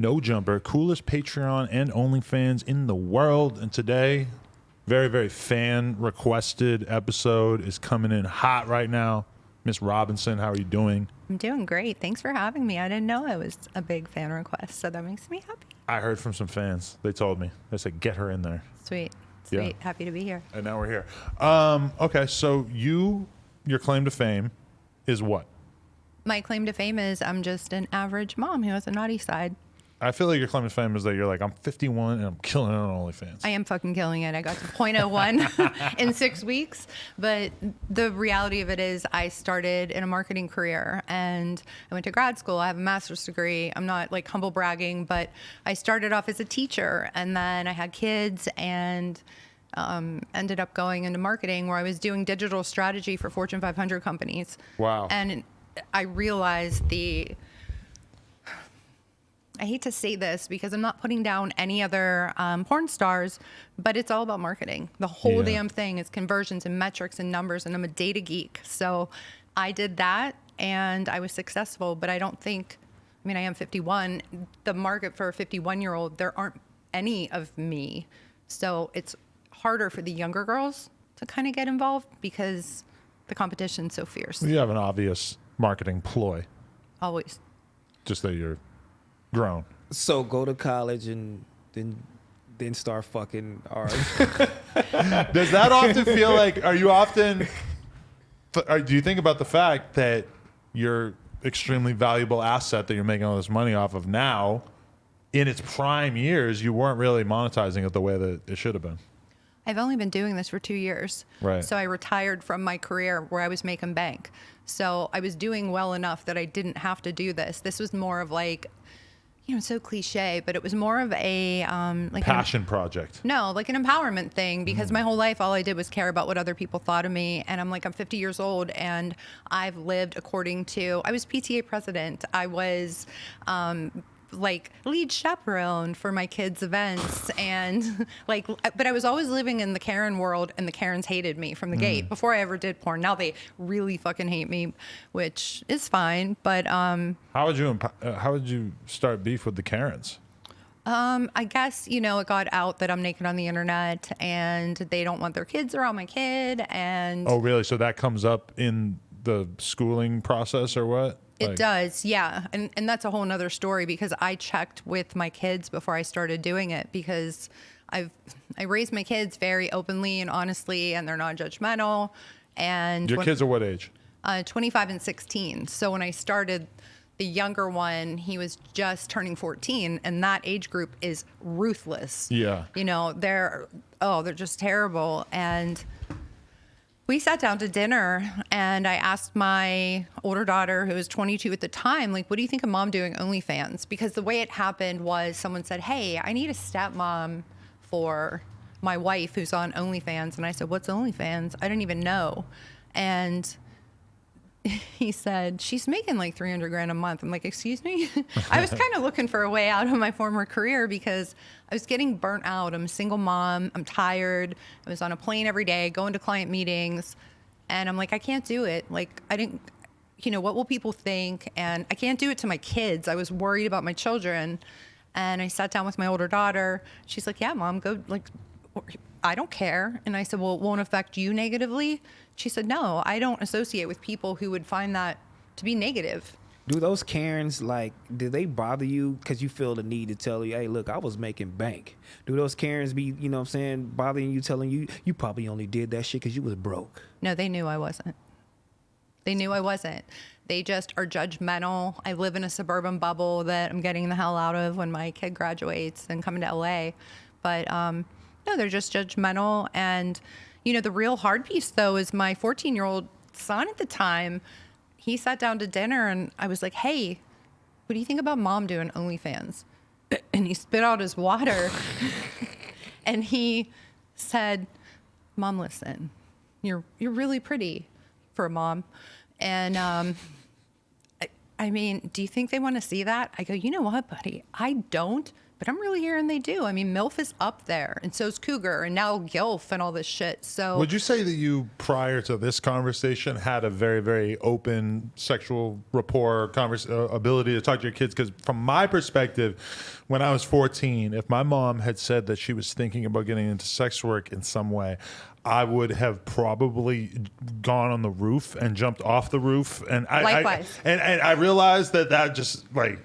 No Jumper, coolest Patreon and OnlyFans in the world. And today, very, very fan requested episode is coming in hot right now. Miss Robinson, how are you doing? I'm doing great. Thanks for having me. I didn't know it was a big fan request, so that makes me happy. I heard from some fans. They told me. They said, get her in there. Sweet. Yeah. Happy to be here. And now we're here. Okay, so your claim to fame is what? My claim to fame is I'm just an average mom who has a naughty side. I feel like your claim to fame is that you're like, I'm 51 and I'm killing it on OnlyFans. I am fucking killing it. I got to 0.01 in 6 weeks. But the reality of it is I started in a marketing career and I went to grad school. I have a master's degree. I'm not like humble bragging, but I started off as a teacher and then I had kids and ended up going into marketing where I was doing digital strategy for Fortune 500 companies. Wow. And I realized I hate to say this because I'm not putting down any other porn stars, but it's all about marketing. The whole damn thing is conversions and metrics and numbers, and I'm a data geek. So I did that, and I was successful, but I am 51. The market for a 51-year-old, there aren't any of me. So it's harder for the younger girls to kind of get involved because the competition's so fierce. You have an obvious marketing ploy. Always. Just that you're grown. So go to college and then start fucking hard. Does that often feel like, do you think about the fact that your extremely valuable asset that you're making all this money off of now, in its prime years, you weren't really monetizing it the way that it should have been? I've only been doing this for 2 years. Right. So I retired from my career where I was making bank. So I was doing well enough that I didn't have to do this. This was more of like, it's so cliche, but it was more of a Passion project. No, like an empowerment thing, because my whole life all I did was care about what other people thought of me. And I'm 50 years old and I've lived according to, I was PTA president. I was lead chaperone for my kids' events, and but I was always living in the Karen world, and the Karens hated me from the gate before I ever did porn. Now they really fucking hate me, which is fine. But how would you start beef with the Karens? I guess it got out that I'm naked on the internet, and they don't want their kids around my kid. And oh, really? So that comes up in the schooling process, or what? It does, yeah. And that's a whole nother story, because I checked with my kids before I started doing it, because I raised my kids very openly and honestly, and they're not judgmental. And your kids are what age? 25 and 16. So when I started, the younger one, he was just turning 14, and that age group is ruthless. Yeah. They're just terrible. And we sat down to dinner, and I asked my older daughter, who was 22 at the time, what do you think of mom doing OnlyFans? Because the way it happened was someone said, hey, I need a stepmom for my wife who's on OnlyFans. And I said, what's OnlyFans? I didn't even know. And he said, she's making $300,000 a month. I'm like, excuse me? I was kind of looking for a way out of my former career because I was getting burnt out. I'm a single mom. I'm tired. I was on a plane every day, going to client meetings. And I'm like, I can't do it. I didn't, what will people think? And I can't do it to my kids. I was worried about my children. And I sat down with my older daughter. She's like, yeah, mom, go, I don't care. And I said, well, it won't affect you negatively? She said, no, I don't associate with people who would find that to be negative. Do those Karens, do they bother you because you feel the need to tell you, hey, look, I was making bank? Do those Karens be, bothering you, telling you, you probably only did that shit because you was broke? No, they knew I wasn't. They knew I wasn't. They just are judgmental. I live in a suburban bubble that I'm getting the hell out of when my kid graduates and coming to LA. But no, they're just judgmental. And the real hard piece, though, is my 14-year-old son at the time. He sat down to dinner, and I was like, hey, what do you think about mom doing OnlyFans? And he spit out his water. And he said, Mom, listen, you're really pretty for a mom. And I I mean, do you think they want to see that? I go, you know what, buddy? I don't. But I'm really hearing they do. I mean, MILF is up there, and so's Cougar, and now GILF and all this shit. So, would you say that you, prior to this conversation, had a very, very open sexual rapport, ability to talk to your kids? Because from my perspective, when I was 14, if my mom had said that she was thinking about getting into sex work in some way, I would have probably gone on the roof and jumped off the roof. And Likewise. I realized that just like,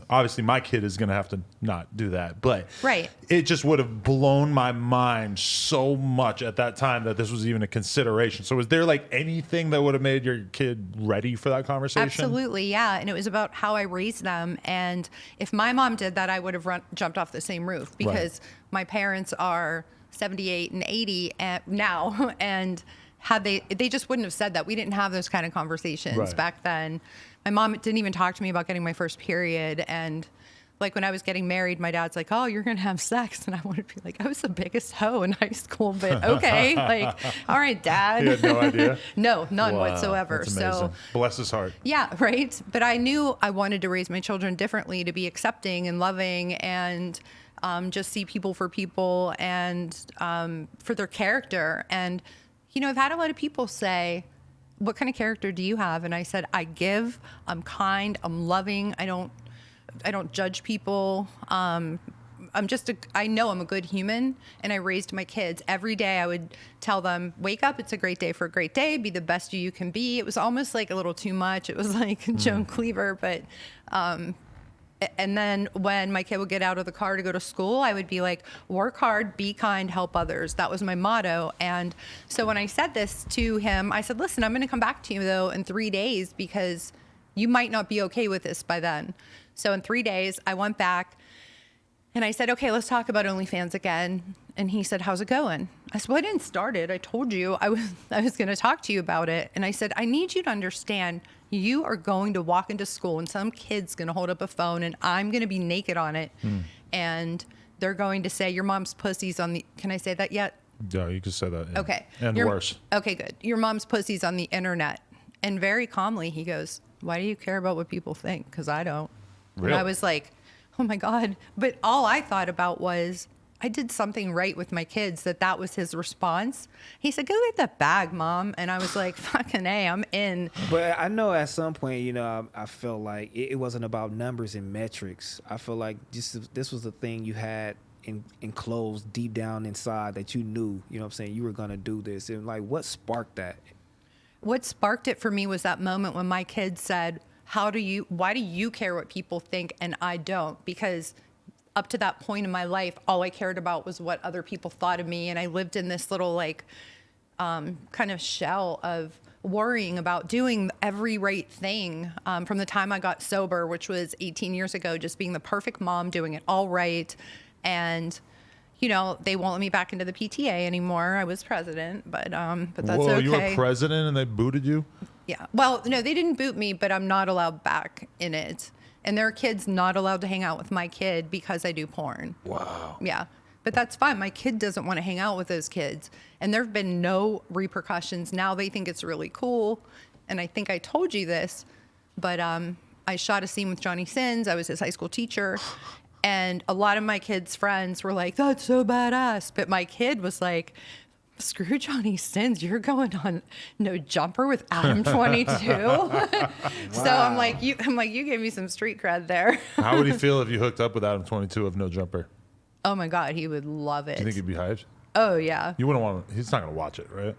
obviously my kid is going to have to not do that, but Right. it just would have blown my mind so much at that time that this was even a consideration. So was there like anything that would have made your kid ready for that conversation? Absolutely, yeah. And it was about how I raised them. And if my mom did that, I would have jumped off the same roof because my parents are 78 and 80 now, and had they just wouldn't have said that. We didn't have those kind of conversations back then. My mom didn't even talk to me about getting my first period, and like when I was getting married, my dad's like, "Oh, you're gonna have sex," and I wanted to be like, "I was the biggest hoe in high school," but okay, like, all right, Dad. He had no idea. No, none Wow, whatsoever. that's amazing. So bless his heart. yeah, right. But I knew I wanted to raise my children differently, to be accepting and loving, and just see people for people and for their character. And, you know, I've had a lot of people say, what kind of character do you have? And I said, I give, I'm kind, I'm loving. I don't judge people. I know I'm a good human, and I raised my kids. Every day I would tell them, wake up, it's a great day for a great day, be the best you can be. It was almost like a little too much. It was like Joan Cleaver, but and then when my kid would get out of the car to go to school, I would be like, work hard, be kind, help others. That was my motto. And so when I said this to him, I said, listen, I'm going to come back to you, though, in 3 days because you might not be okay with this by then. So in 3 days, I went back and I said, okay, let's talk about OnlyFans again. And he said, how's it going? I said, well, I didn't start it. I told you I was going to talk to you about it. And I said, I need you to understand, you are going to walk into school and some kid's going to hold up a phone and I'm going to be naked on it. And they're going to say, your mom's pussy's on the, can I say that yet? Yeah, you can say that. Yeah. Okay. And worse. Okay, good. Your mom's pussy's on the internet. And very calmly, he goes, why do you care about what people think? Because I don't. Really? And I was like, oh my God. But all I thought about was, I did something right with my kids, that was his response. He said, go get that bag, Mom. And I was like, fucking A, I'm in. But I know at some point, you know, I felt like it wasn't about numbers and metrics. I feel like this was the thing you had enclosed deep down inside that you knew, you know what I'm saying, you were going to do this. And like, what sparked that? What sparked it for me was that moment when my kids said, why do you care what people think and I don't? Because up to that point in my life, all I cared about was what other people thought of me. And I lived in this little like kind of shell of worrying about doing every right thing from the time I got sober, which was 18 years ago, just being the perfect mom, doing it all right. And, you know, they won't let me back into the PTA anymore. I was president, but that's Whoa, okay. you were president and they booted you? Yeah. Well, no, they didn't boot me, but I'm not allowed back in it. And there are kids not allowed to hang out with my kid because I do porn. Wow. Yeah. But that's fine. My kid doesn't want to hang out with those kids. And there have been no repercussions. Now they think it's really cool. And I think I told you this, but I shot a scene with Johnny Sins. I was his high school teacher. And a lot of my kids' friends were like, that's so badass. But my kid was like, screw Johnny Sins, you're going on No Jumper with Adam 22. So I'm like, you gave me some street cred there. How would he feel if you hooked up with Adam 22 of No Jumper? Oh my God, he would love it. Do you think he'd be hyped? Oh yeah. You wouldn't want to, he's not going to watch it, right?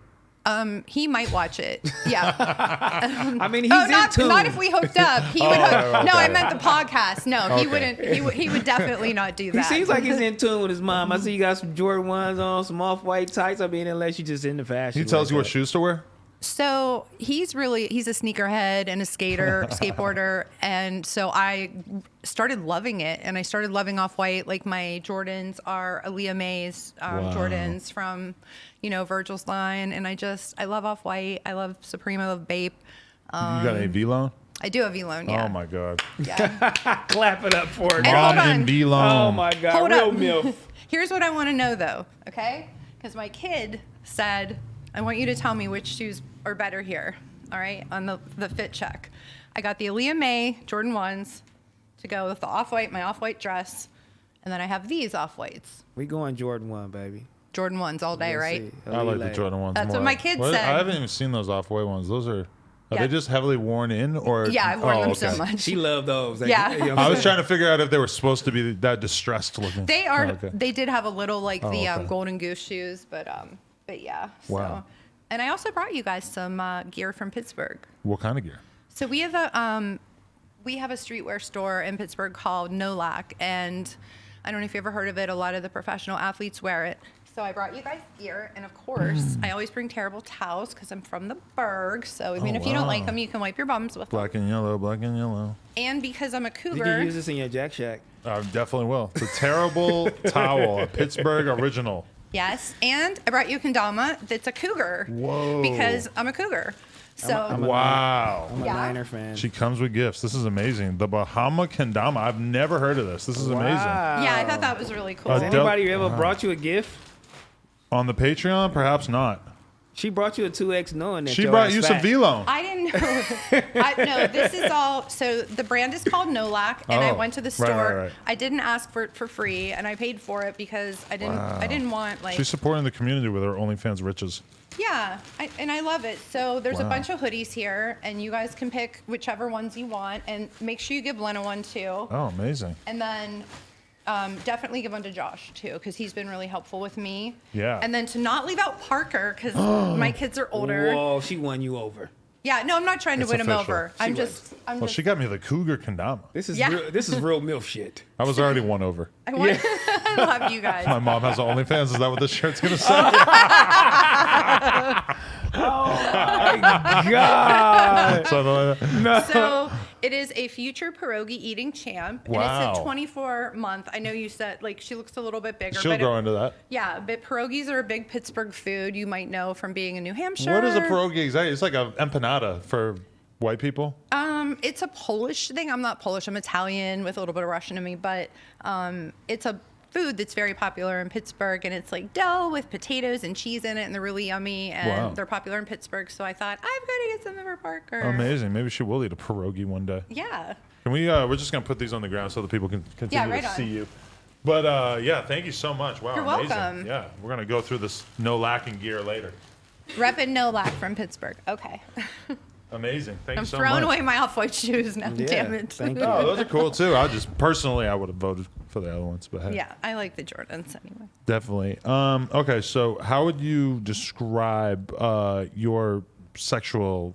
He might watch it. Yeah. I mean, he's in tune. Not if we hooked up. He would hook. okay. No, I meant the podcast. No, he Okay. wouldn't. He would definitely not do that. He seems like he's in tune with his mom. I see you got some Jordan 1s on, some off-white tights. I mean, unless you just into fashion. He tells like you what that. shoes to wear? So he's a sneakerhead and a skateboarder. And so I started loving it, and I started loving Off-White. Like my Jordans are Aaliyah May's Jordans from, Virgil's line. And I love Off-White. I love Supreme. I love Bape. You got an AV loan? I do have V-Loan, yeah. Oh my God. Yeah. Clap it up for it. And hold Mom on. and V loan. Oh my God, Hold real up. milf. Here's what I want to know, though, okay? Because my kid said, I want you to tell me which shoes are better here, all right, on the fit check. I got the Aaliyah May Jordan 1s to go with the off-white, my off-white dress. And then I have these off-whites. We going Jordan 1, baby. Jordan 1s all day, Let's right? see. I like the Jordan ones. That's more. what my kids said. I haven't even seen those off-white ones. Those are Yeah. they just heavily worn in or? Yeah, I've worn them okay. so much. She loved those. Yeah. You know what I I'm was saying? trying to figure out if they were supposed to be that distressed looking. They are. Oh, okay. They did have a little like the okay. golden goose shoes, but yeah. Wow. So, and I also brought you guys some gear from Pittsburgh. What kind of gear? So we have a streetwear store in Pittsburgh called No Lack, and I don't know if you ever heard of it. A lot of the professional athletes wear it. So I brought you guys gear, and of course, I always bring terrible towels because I'm from the Berg. So even if you don't like wow. them, you can wipe your bums with them. Black and yellow, black and yellow. And because I'm a You cougar, can use this in your Jack Shack. I definitely will. It's a terrible towel, a Pittsburgh original. yes. And I brought you a kendama that's a cougar. Whoa. Because I'm a cougar. So Wow. I'm a Yeah. Niner fan. She comes with gifts. This is amazing. The Bahama Kendama. I've never heard of this. This is amazing. yeah, I thought that was really cool. Has anybody Del- ever brought you a gift? On the Patreon, perhaps not. She brought you a 2X knowing that She your brought ass you some fat. V-Loan. I didn't know. No, this is all. So the brand is called No Lack, and I Oh, went to the right, store. right. I didn't ask for it for free, and I paid for it because I didn't. I didn't want like. She's supporting the community with her OnlyFans riches. Yeah, and I love it. So there's a Wow. bunch of hoodies here, and you guys can pick whichever ones you want, and make sure you give Lena one too. Oh, amazing. And then definitely give one to Josh too, because he's been really helpful with me. Yeah. And then to not leave out Parker, because my kids are older. Whoa, she won you over. Yeah, no, I'm not trying to It's win him official. over. I'm just. Well, she got me the Cougar Kendama. This is Yeah. real MILF shit. I was already won over. I, want, I love you guys. My mom has OnlyFans. Is that what this shirt's going to say? God. Something like that. So it is a future pierogi eating champ, and Wow. it's a 24-month. I know you said like she looks a little bit bigger. She'll but grow into that. Yeah, but pierogies are a big Pittsburgh food. You might know from being in New Hampshire. What is a pierogi exactly? It's like a empanada for white people. It's a Polish thing. I'm not Polish. I'm Italian with a little bit of Russian in me, but it's a food that's very popular in Pittsburgh, and it's like dough with potatoes and cheese in it, and they're really yummy, and Wow. they're popular in Pittsburgh. So I thought I've got to get something for Parker. Amazing. Maybe she will eat a pierogi one day. Yeah. Can we? We're just gonna put these on the ground so that people can continue right to on. see you. But yeah, thank you so much. Wow, You're amazing. welcome. Yeah, we're gonna go through this no lacking gear later. Reppin' No Lack from Pittsburgh. Okay. Amazing. Thank I'm you so throwing much. away my off-white shoes now. Yeah, Damn it. thank you. Oh, those are cool too. I just personally, I would have voted for the other ones, but hey, Yeah, I like the Jordans anyway. definitely. Okay, so how would you describe your sexual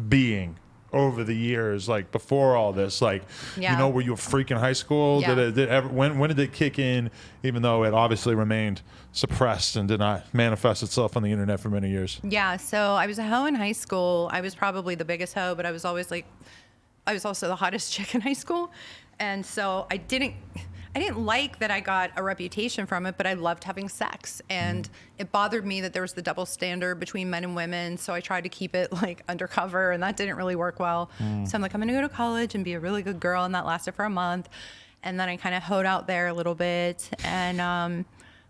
being over the years, like before all this? Like, Yeah. you know, were you a freak in high school? Yeah. When did it kick in? Even though it obviously remained suppressed and did not manifest itself on the internet for many years. Yeah, so I was a hoe in high school. I was probably the biggest hoe, but I was always like, I was also the hottest chick in high school. And so I didn't like that I got a reputation from it, but I loved having sex. And it bothered me that there was the double standard between men and women. So I tried to keep it like undercover, and that didn't really work well. So I'm like, I'm going to go to college and be a really good girl. And that lasted for a month. And then I kind of hoed out there a little bit. And I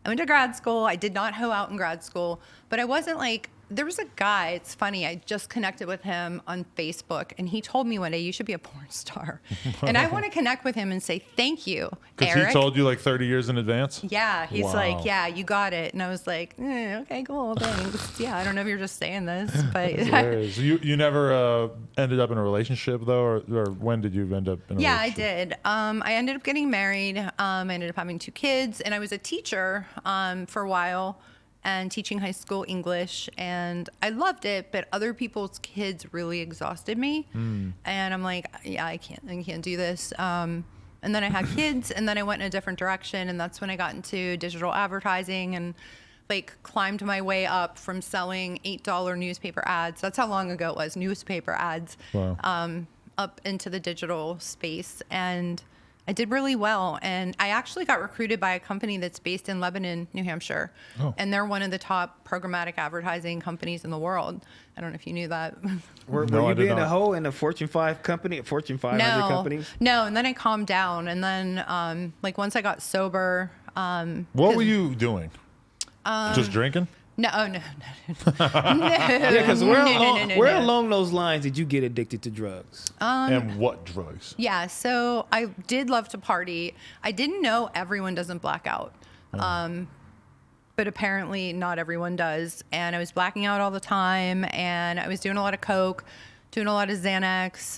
went to grad school. I did not hoe out in grad school, but I wasn't like, there was a guy, it's funny, I just connected with him on Facebook, and he told me one day, you should be a porn star. And I want to connect with him and say, thank you, Because Eric. he told you like 30 years in advance? Yeah, he's Wow. like, yeah, you got it. And I was like, okay, cool, thanks. Yeah, I don't know if you're just saying this, but Hilarious. You never ended up in a relationship though, or when did you end up in a yeah, I relationship? did. I ended up getting married. I ended up having 2 kids, and I was a teacher for a while and teaching high school English, and I loved it, but other people's kids really exhausted me. And I'm like, yeah, I can't do this. And then I had kids, and then I went in a different direction, and that's when I got into digital advertising and like climbed my way up from selling $8 newspaper ads. That's how long ago it was, newspaper ads. Wow. Up into the digital space, and I did really well. And I actually got recruited by a company that's based in Lebanon, New Hampshire. Oh. And they're one of the top programmatic advertising companies in the world. I don't know if you knew that. Were No, I you did being not. a hoe in a Fortune 500 companies? No. And then I calmed down. And then like once I got sober, What were you doing? Just drinking? No, oh, no. Yeah, because where no. along those lines did you get addicted to drugs? And what drugs? Yeah, so I did love to party. I didn't know everyone doesn't black out. But apparently not everyone does. And I was blacking out all the time, and I was doing a lot of coke, doing a lot of Xanax.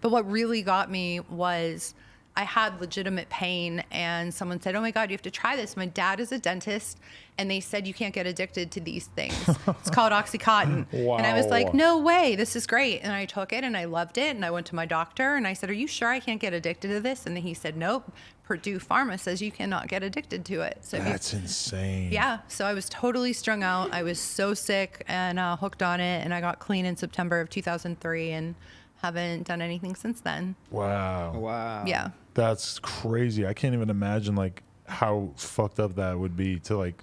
But what really got me was I had legitimate pain, and someone said, "Oh my God, you have to try this." My dad is a dentist, and they said you can't get addicted to these things. It's called Oxycontin. Wow. And I was like, no way, this is great. And I took it and I loved it. And I went to my doctor and I said, "Are you sure I can't get addicted to this?" And he said, "Nope. Purdue Pharma says you cannot get addicted to it." So That's insane. yeah. So I was totally strung out. I was so sick and hooked on it. And I got clean in September of 2003 and haven't done anything since then. Wow. Wow. Yeah. That's crazy. I can't even imagine like how fucked up that would be to like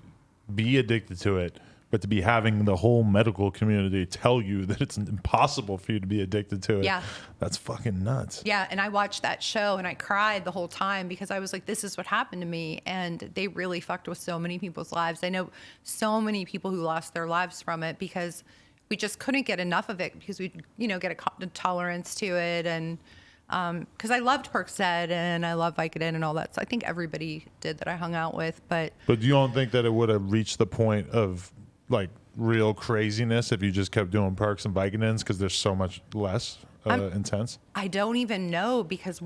be addicted to it, but to be having the whole medical community tell you that it's impossible for you to be addicted to it. Yeah. That's fucking nuts. Yeah, and I watched that show and I cried the whole time because I was like, this is what happened to me. And they really fucked with so many people's lives. I know so many people who lost their lives from it because we just couldn't get enough of it because we, get a tolerance to it. And because I loved Percocet and I love Vicodin and all that. So I think everybody did that I hung out with. But you don't think that it would have reached the point of like real craziness if you just kept doing perks and Vicodins because there's so much less intense? I don't even know because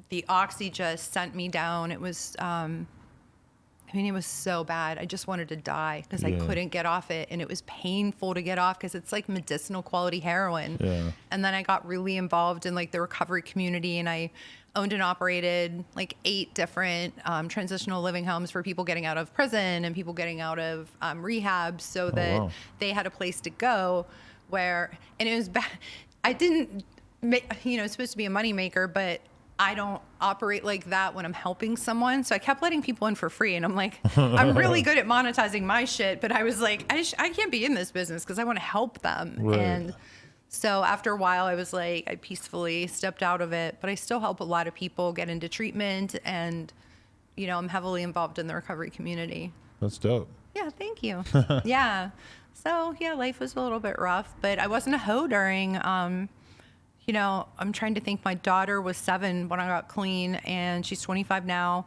the Oxy just sent me down. It was, it was so bad. I just wanted to die because I couldn't get off it. And it was painful to get off because it's like medicinal quality heroin. Yeah. And then I got really involved in like the recovery community, and I owned and operated like 8 different transitional living homes for people getting out of prison and people getting out of rehab so that they had a place to go and it was bad. I didn't, it's supposed to be a moneymaker, but I don't operate like that when I'm helping someone. So I kept letting people in for free. And I'm like, I'm really good at monetizing my shit. But I was like, I can't be in this business because I want to help them. Right. And so after a while, I was like, I peacefully stepped out of it. But I still help a lot of people get into treatment. And, I'm heavily involved in the recovery community. That's dope. Yeah, thank you. Yeah. So, yeah, life was a little bit rough. But I wasn't a hoe during... I'm trying to think. My daughter was 7 when I got clean, and she's 25 now.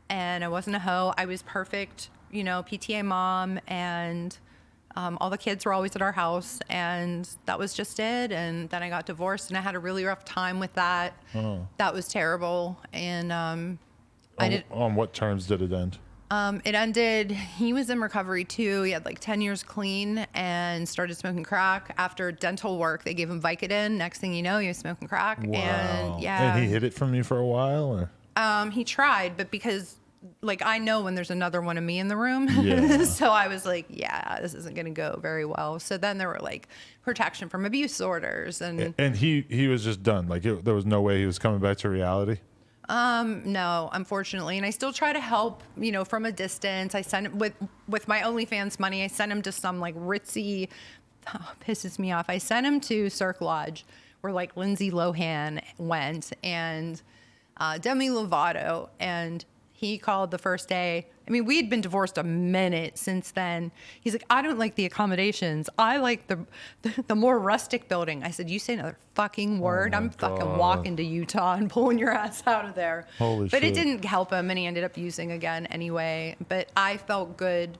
And I wasn't a hoe. I was perfect, PTA mom, and all the kids were always at our house, and that was just it. And then I got divorced, and I had a really rough time with that. Oh. That was terrible. And on what terms did it end? It ended, he was in recovery too. He had like 10 years clean and started smoking crack. After dental work, they gave him Vicodin. Next thing you know, he was smoking crack. Wow. And yeah. And he hid it from you for a while? Or? He tried, but because like I know when there's another one of me in the room. Yeah. So I was like, yeah, this isn't going to go very well. So then there were like protection from abuse orders. And he was just done. Like there was no way he was coming back to reality? No, unfortunately. And I still try to help, from a distance. I send him with my OnlyFans money. I sent him to some like ritzy, pisses me off. I sent him to Cirque Lodge where like Lindsay Lohan went and, Demi Lovato, and he called the first day. I mean, we had been divorced a minute since then. He's like, I don't like the accommodations. I like the more rustic building. I said, you say another fucking word, I'm fucking walking to Utah and pulling your ass out of there. Holy but shit. It didn't help him, and he ended up using again anyway. But I felt good,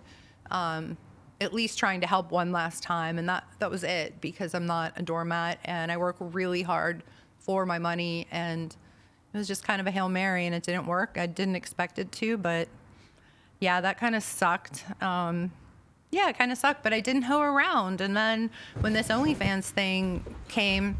at least trying to help one last time, and that was it, because I'm not a doormat, and I work really hard for my money, and it was just kind of a Hail Mary, and it didn't work. I didn't expect it to, but yeah, that kind of sucked. It kind of sucked, but I didn't hoe around. And then when this OnlyFans thing came,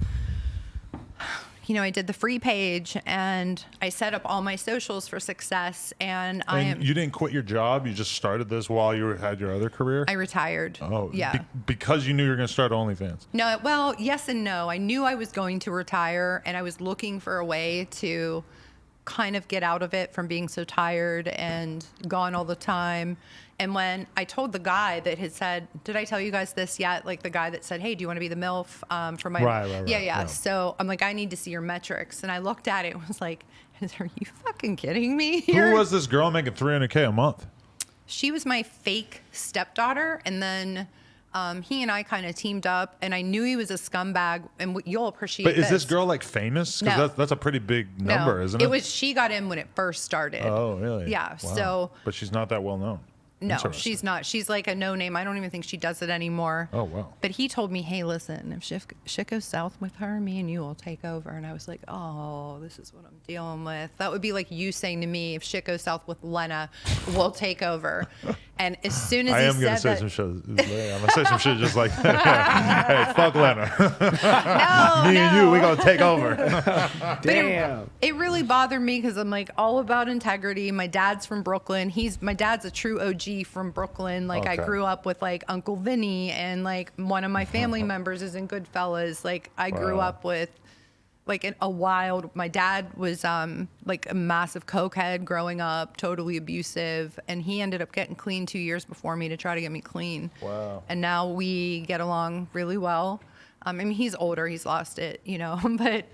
I did the free page and I set up all my socials for success. And you didn't quit your job? You just started this while you had your other career? I retired. Oh, yeah. Because you knew you were going to start OnlyFans? No, well, yes and no. I knew I was going to retire, and I was looking for a way to kind of get out of it from being so tired and gone all the time. And when I told the guy that had said, did I tell you guys this yet? Like the guy that said, hey, do you want to be the MILF for my... Right. Yeah. So I'm like, I need to see your metrics. And I looked at it and was like, are you fucking kidding me here? Who was this girl making $300K a month? she was my fake stepdaughter, and then he and I kind of teamed up, and I knew he was a scumbag, and you'll appreciate. But is this girl like famous? Because No. that's a pretty big number, isn't it? It was. She got in when it first started. Oh, really? Yeah. Wow. So. But she's not that well known. No, Interesting. she's not. She's like a no name. I don't even think she does it anymore. Oh, wow. But he told me, hey, listen, if shit goes south with her, me and you will take over. And I was like, oh, this is what I'm dealing with. That would be like you saying to me, if shit goes south with Lena, we'll take over. And as soon as I he am gonna said say that, some shit. I'm gonna say some shit just like that. Hey, fuck Lena. no, Me and you, we gonna take over. Damn. It really bothered me because I'm like all about integrity. My dad's from Brooklyn. My dad's a true OG from Brooklyn. Like I Okay. grew up with like Uncle Vinny, and like one of my family members is in Goodfellas. Like I grew Wow. up with like a wild. My dad was like a massive cokehead growing up, totally abusive, and he ended up getting clean 2 years before me to try to get me clean. Wow. And now we get along really well. I mean, he's older, he's lost it, you know, but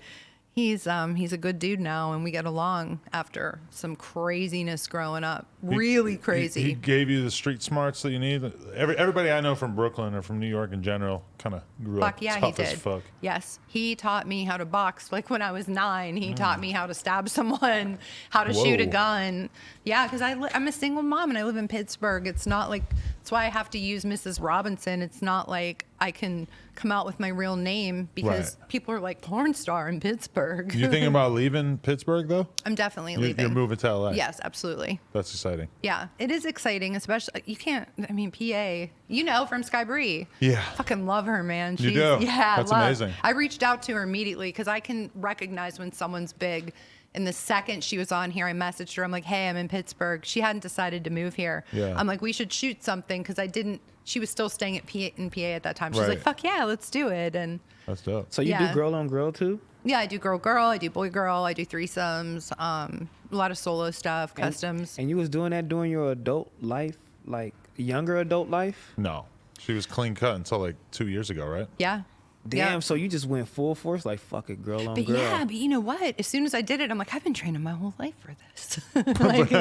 he's a good dude now, and we get along after some craziness growing up. Really crazy. He gave you the street smarts that you need. Everybody I know from Brooklyn or from New York in general kind of grew up Fuck yeah, he tough as did. fuck. Yes, he taught me how to box. Like when I was 9, he taught me how to stab someone, how to shoot a Whoa. gun. Yeah, because I'm a single mom and I live in Pittsburgh. It's not like that's why I have to use Mrs. Robinson. It's not like I can come out with my real name because Right. people are like porn star in Pittsburgh. You thinking about leaving Pittsburgh though? I'm definitely You're leaving. moving to LA. Yes, absolutely. That's exciting. Yeah, it is exciting, especially you can't. I mean, PA, you know, from Sky Bree. Yeah. Fucking love her, man. You do? Yeah, That's love. amazing. I reached out to her immediately because I can recognize when someone's big. And the second she was on here, I messaged her. I'm like, hey, I'm in Pittsburgh. She hadn't decided to move here. Yeah. I'm like, we should shoot something because I didn't. She was still staying in PA at that time. She's Right. like, fuck yeah, let's do it. And That's dope. So you Yeah. do girl on girl too? yeah, I do girl, I do boy, I do threesomes, a lot of solo stuff, customs. And you was doing that during your adult life, like younger adult life? No. She was clean cut until like 2 years ago, right? Yeah. Damn, Yeah. so you just went full force, like fuck it, girl on But girl. yeah, but you know what? As soon as I did it, I'm like, I've been training my whole life for this. like,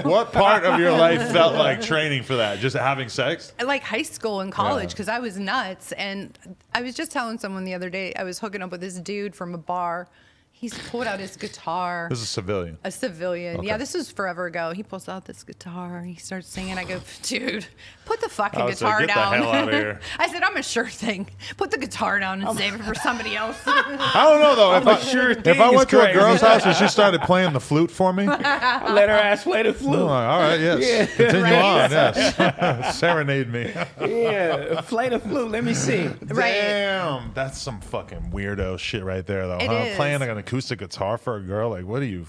What part of your life felt like training for that? Just having sex? like high school and college Yeah. because I was nuts. And I was just telling someone the other day, I was hooking up with this dude from a bar. He's pulled out his guitar. This is civilian. A civilian. Okay. Yeah, this was forever ago. He pulls out this guitar. He starts singing. I go, dude, put the fucking I would say, guitar get the down. hell outta here. I said, I'm a sure thing. Put the guitar down and save it for somebody else. I don't know though. If I went to a girl's house and she started playing the flute for me, I'm I let her ass play the flute. like, all right, yes, continue Right. on, yes, serenade me. Yeah, play the flute. Let me see. Right. Damn, that's some fucking weirdo shit right there, though. It Huh? is. Playing like an acoustic guitar for a girl, like, what are you?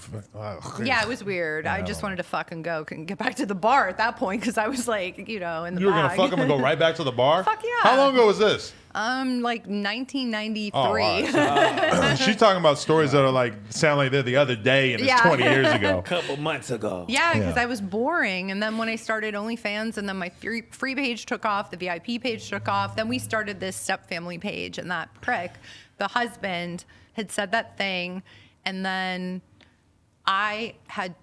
Yeah, it was weird. I just wanted to fucking go. Couldn't get back to the bar at that point because I was like, you know, in the You were gonna bag. fuck him and go right back to the bar? Fuck yeah. How long ago was this? Like 1993. Oh, all right. She's talking about stories that are like sound like they're the other day and it's Yeah. 20 years ago. A couple months ago. Yeah, because Yeah. I was boring. And then when I started OnlyFans and then my free page took off, the VIP page took off, then we started this step family page. And that prick, the husband, had said that thing. And then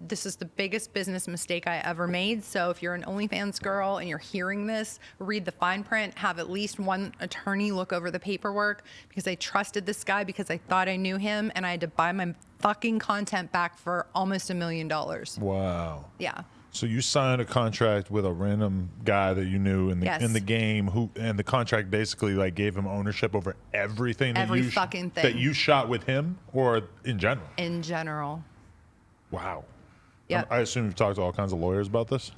this is the biggest business mistake I ever made. So if you're an OnlyFans girl and you're hearing this, read the fine print, have at least one attorney look over the paperwork because I trusted this guy because I thought I knew him and I had to buy my fucking content back for almost $1 million. Wow. Yeah. So you signed a contract with a random guy that you knew in the Yes. in the game, and the contract basically like gave him ownership over everything that Every you fucking thing. that you shot with him, or in general. In general. Wow. Yeah. I assume you've talked to all kinds of lawyers about this.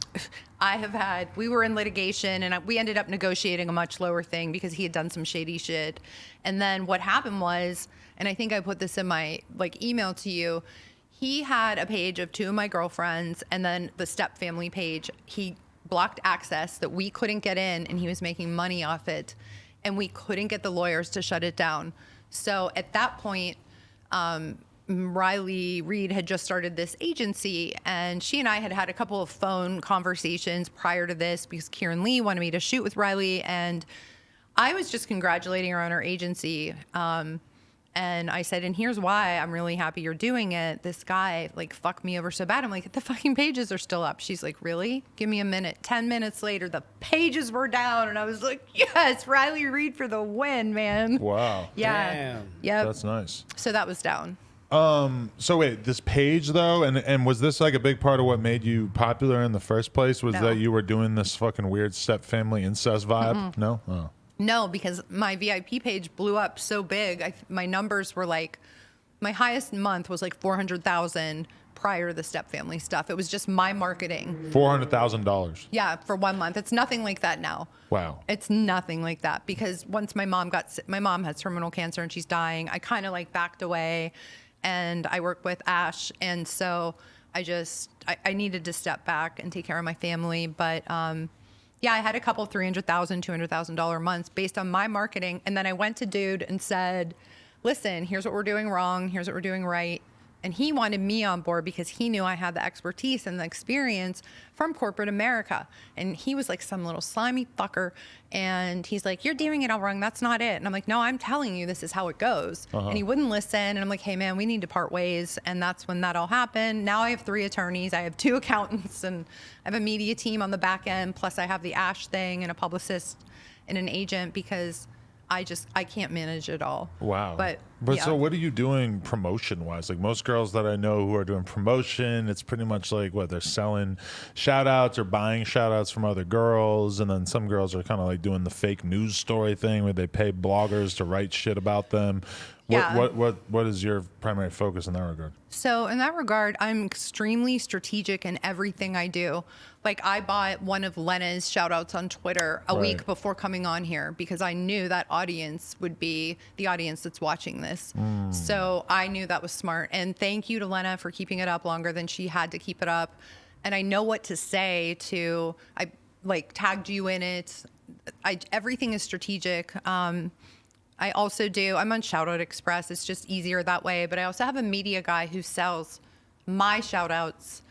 We were in litigation and we ended up negotiating a much lower thing because he had done some shady shit. And then what happened was, and I think I put this in my like email to you, he had a page of 2 of my girlfriends and then the step family page. He blocked access that we couldn't get in and he was making money off it. And we couldn't get the lawyers to shut it down. So at that point, Riley Reed had just started this agency and she and I had had a couple of phone conversations prior to this because Kieran Lee wanted me to shoot with Riley and I was just congratulating her on her agency. And I said, and here's why I'm really happy you're doing it. This guy like fucked me over so bad. I'm like, the fucking pages are still up. She's like, really? Give me a minute. 10 minutes later, the pages were down. And I was like, yes, Riley Reid for the win, man. Wow. Yeah. Damn. Yep. That's nice. So that was down. So wait, this page though, and was this like a big part of what made you popular in the first place? Was No. that you were doing this fucking weird step family incest vibe? No? Oh. No, because my VIP page blew up so big. My numbers were like, my highest month was like 400,000 prior to the step family stuff. It was just my marketing. $400,000. Yeah, for 1 month. It's nothing like that now. Wow. It's nothing like that because once my mom has terminal cancer and she's dying, I kind of like backed away, and I work with Ash, and so I needed to step back and take care of my family, but yeah, I had a couple $300,000, $200,000 months based on my marketing. And then I went to Dude and said, listen, here's what we're doing wrong. Here's what we're doing right. And he wanted me on board because he knew I had the expertise and the experience from corporate America. And he was like some little slimy fucker. And he's like, you're doing it all wrong. That's not it. And I'm like, no, I'm telling you, this is how it goes. And he wouldn't listen. And I'm like, hey, man, we need to part ways. And that's when that all happened. Now I have 3 attorneys. I have 2 accountants. And I have a media team on the back end. Plus I have the Ash thing and a publicist and an agent because I can't manage it all. Wow. But yeah. So what are you doing promotion wise? Like most girls that I know who are doing promotion, it's pretty much like what they're selling shout outs or buying shout outs from other girls. And then some girls are kind of like doing the fake news story thing where they pay bloggers to write shit about them. What is your primary focus in that regard? So in that regard, I'm extremely strategic in everything I do. Like I bought one of Lena's shout outs on Twitter a week before coming on here because I knew that audience would be the audience that's watching this. So I knew that was smart. And thank you to Lena for keeping it up longer than she had to keep it up. And I know what to say I like tagged you in it. Everything is strategic. I also I'm on Shoutout Express. It's just easier that way. But I also have a media guy who sells my shout outs.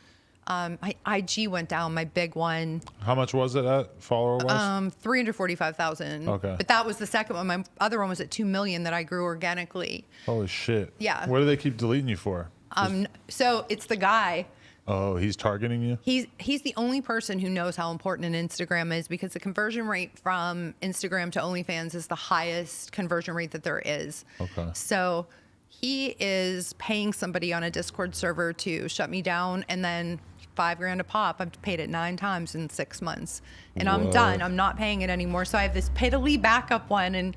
My IG went down, my big one. How much was it at follower wise? 345,000. Okay. But that was the second one. My other one was at 2 million that I grew organically. Holy shit. Yeah. What do they keep deleting you for? So it's the guy. Oh, he's targeting you? He's the only person who knows how important an Instagram is because the conversion rate from Instagram to OnlyFans is the highest conversion rate that there is. Okay. So he is paying somebody on a Discord server to shut me down, and then $5,000 a pop. I've paid it 9 times in 6 months, and I'm done. I'm not paying it anymore. So I have this piddly backup one, and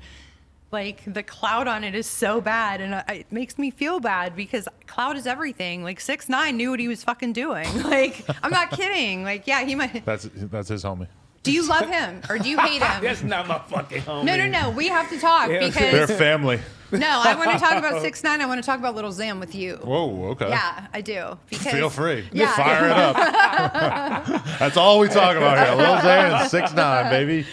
like the cloud on it is so bad, and it makes me feel bad because cloud is everything. Like 6ix9ine knew what he was fucking doing. Like I'm not kidding. Like yeah, he might. That's his homie. Do you love him or do you hate him? That's not my fucking homie. No. We have to talk They're because family. no, I want to talk about 6ix9ine. I want to talk about Little Zam with you. Whoa, okay. Yeah, I do. Because Feel free. Yeah. Fire it up. That's all we talk about here. Lil Xan and 6ix9ine, baby.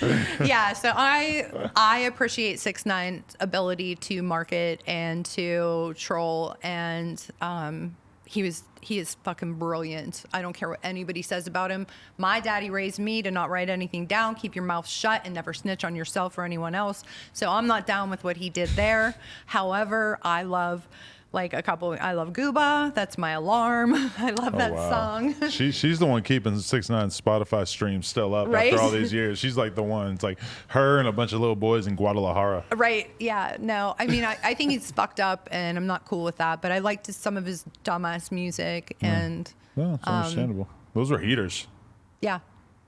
Yeah, so I appreciate 6ix9ine's ability to market and to troll, and he is fucking brilliant. I don't care what anybody says about him. My daddy raised me to not write anything down, keep your mouth shut, and never snitch on yourself or anyone else. So I'm not down with what he did there. However, I love Gooba. That's my alarm. I love that song. She's the one keeping 6ix9ine's Spotify stream still up Right? after all these years. She's like the one. It's like her and a bunch of little boys in Guadalajara. Right. Yeah. No, I mean, I think he's fucked up and I'm not cool with that, but I liked some of his dumbass music and. Yeah, it's understandable. Those were heaters Yeah.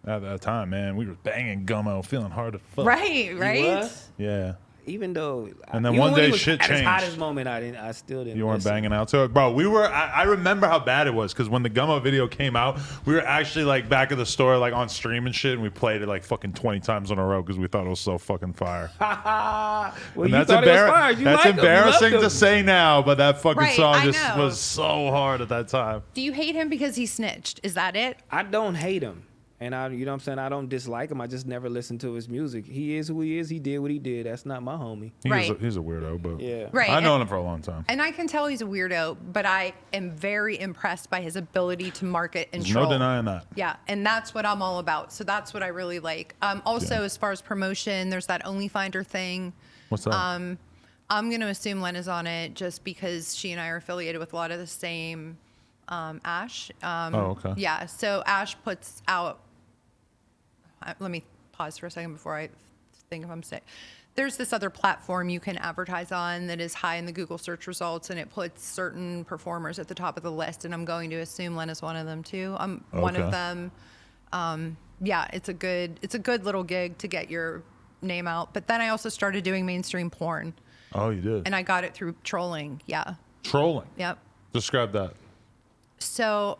at that time, man. We were banging gummo, feeling hard to fuck. Right. He Right. was? Yeah. Even though, And then even one when day he was shit at his changed. hottest moment, I still didn't. You weren't listen. banging out to it, bro. I remember how bad it was because when the Gummo video came out, we were actually like back at the store, like on stream and shit, and we played it like fucking 20 times in a row because we thought it was so fucking fire. Well, And you that's thought it was fire. You that's liked him. You embarrassing loved to him. say now, but that fucking Right, song I just know. was so hard at that time. Do you hate him because he snitched? Is that it? I don't hate him. And you know what I'm saying? I don't dislike him. I just never listened to his music. He is who he is. He did what he did. That's not my homie. Right. He's a weirdo, but Yeah. Right. I've known him for a long time. And I can tell he's a weirdo, but I am very impressed by his ability to market and There's troll. no denying that. Yeah, and that's what I'm all about. So that's what I really like. Also, Yeah. as far as promotion, there's that OnlyFinder thing. What's that? I'm going to assume Len is on it just because she and I are affiliated with a lot of the same Ash. Okay. Yeah. So Ash puts out. Let me pause for a second before I think if I'm saying. There's this other platform you can advertise on that is high in the Google search results, and it puts certain performers at the top of the list. And I'm going to assume Len is one of them too. I'm one of them. Yeah, it's a good little gig to get your name out. But then I also started doing mainstream porn. Oh, you did. And I got it through trolling. Yeah. Trolling. Yep. Describe that. So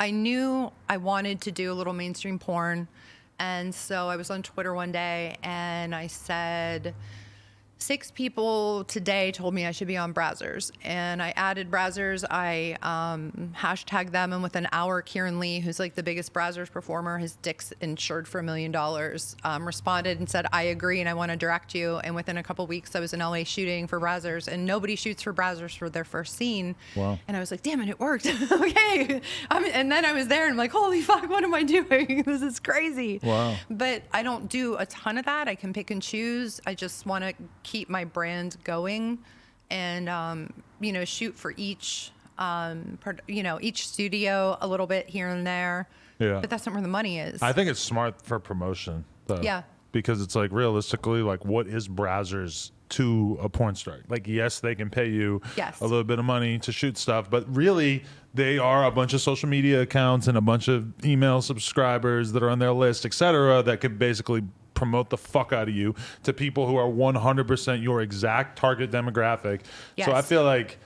I knew I wanted to do a little mainstream porn. And so I was on Twitter one day and I said, 6 people today told me I should be on Brazzers. And I added Brazzers. I hashtagged them. And within an hour, Kieran Lee, who's like the biggest Brazzers performer, his dick's insured for $1 million, responded and said, I agree and I want to direct you. And within a couple weeks, I was in LA shooting for Brazzers. And nobody shoots for Brazzers for their first scene. Wow. And I was like, damn it, it worked. Okay. And then I was there and I'm like, holy fuck, what am I doing? This is crazy. Wow. But I don't do a ton of that. I can pick and choose. I just want to keep my brand going and shoot for each each studio a little bit here and there. Yeah. But that's not where the money is. I think it's smart for promotion, though. Yeah. Because it's like realistically, like what is Brazzers to a porn star? Like, yes, they can pay you Yes. a little bit of money to shoot stuff, but really they are a bunch of social media accounts and a bunch of email subscribers that are on their list, etc., that could basically promote the fuck out of you to people who are 100% your exact target demographic. Yes. So I feel like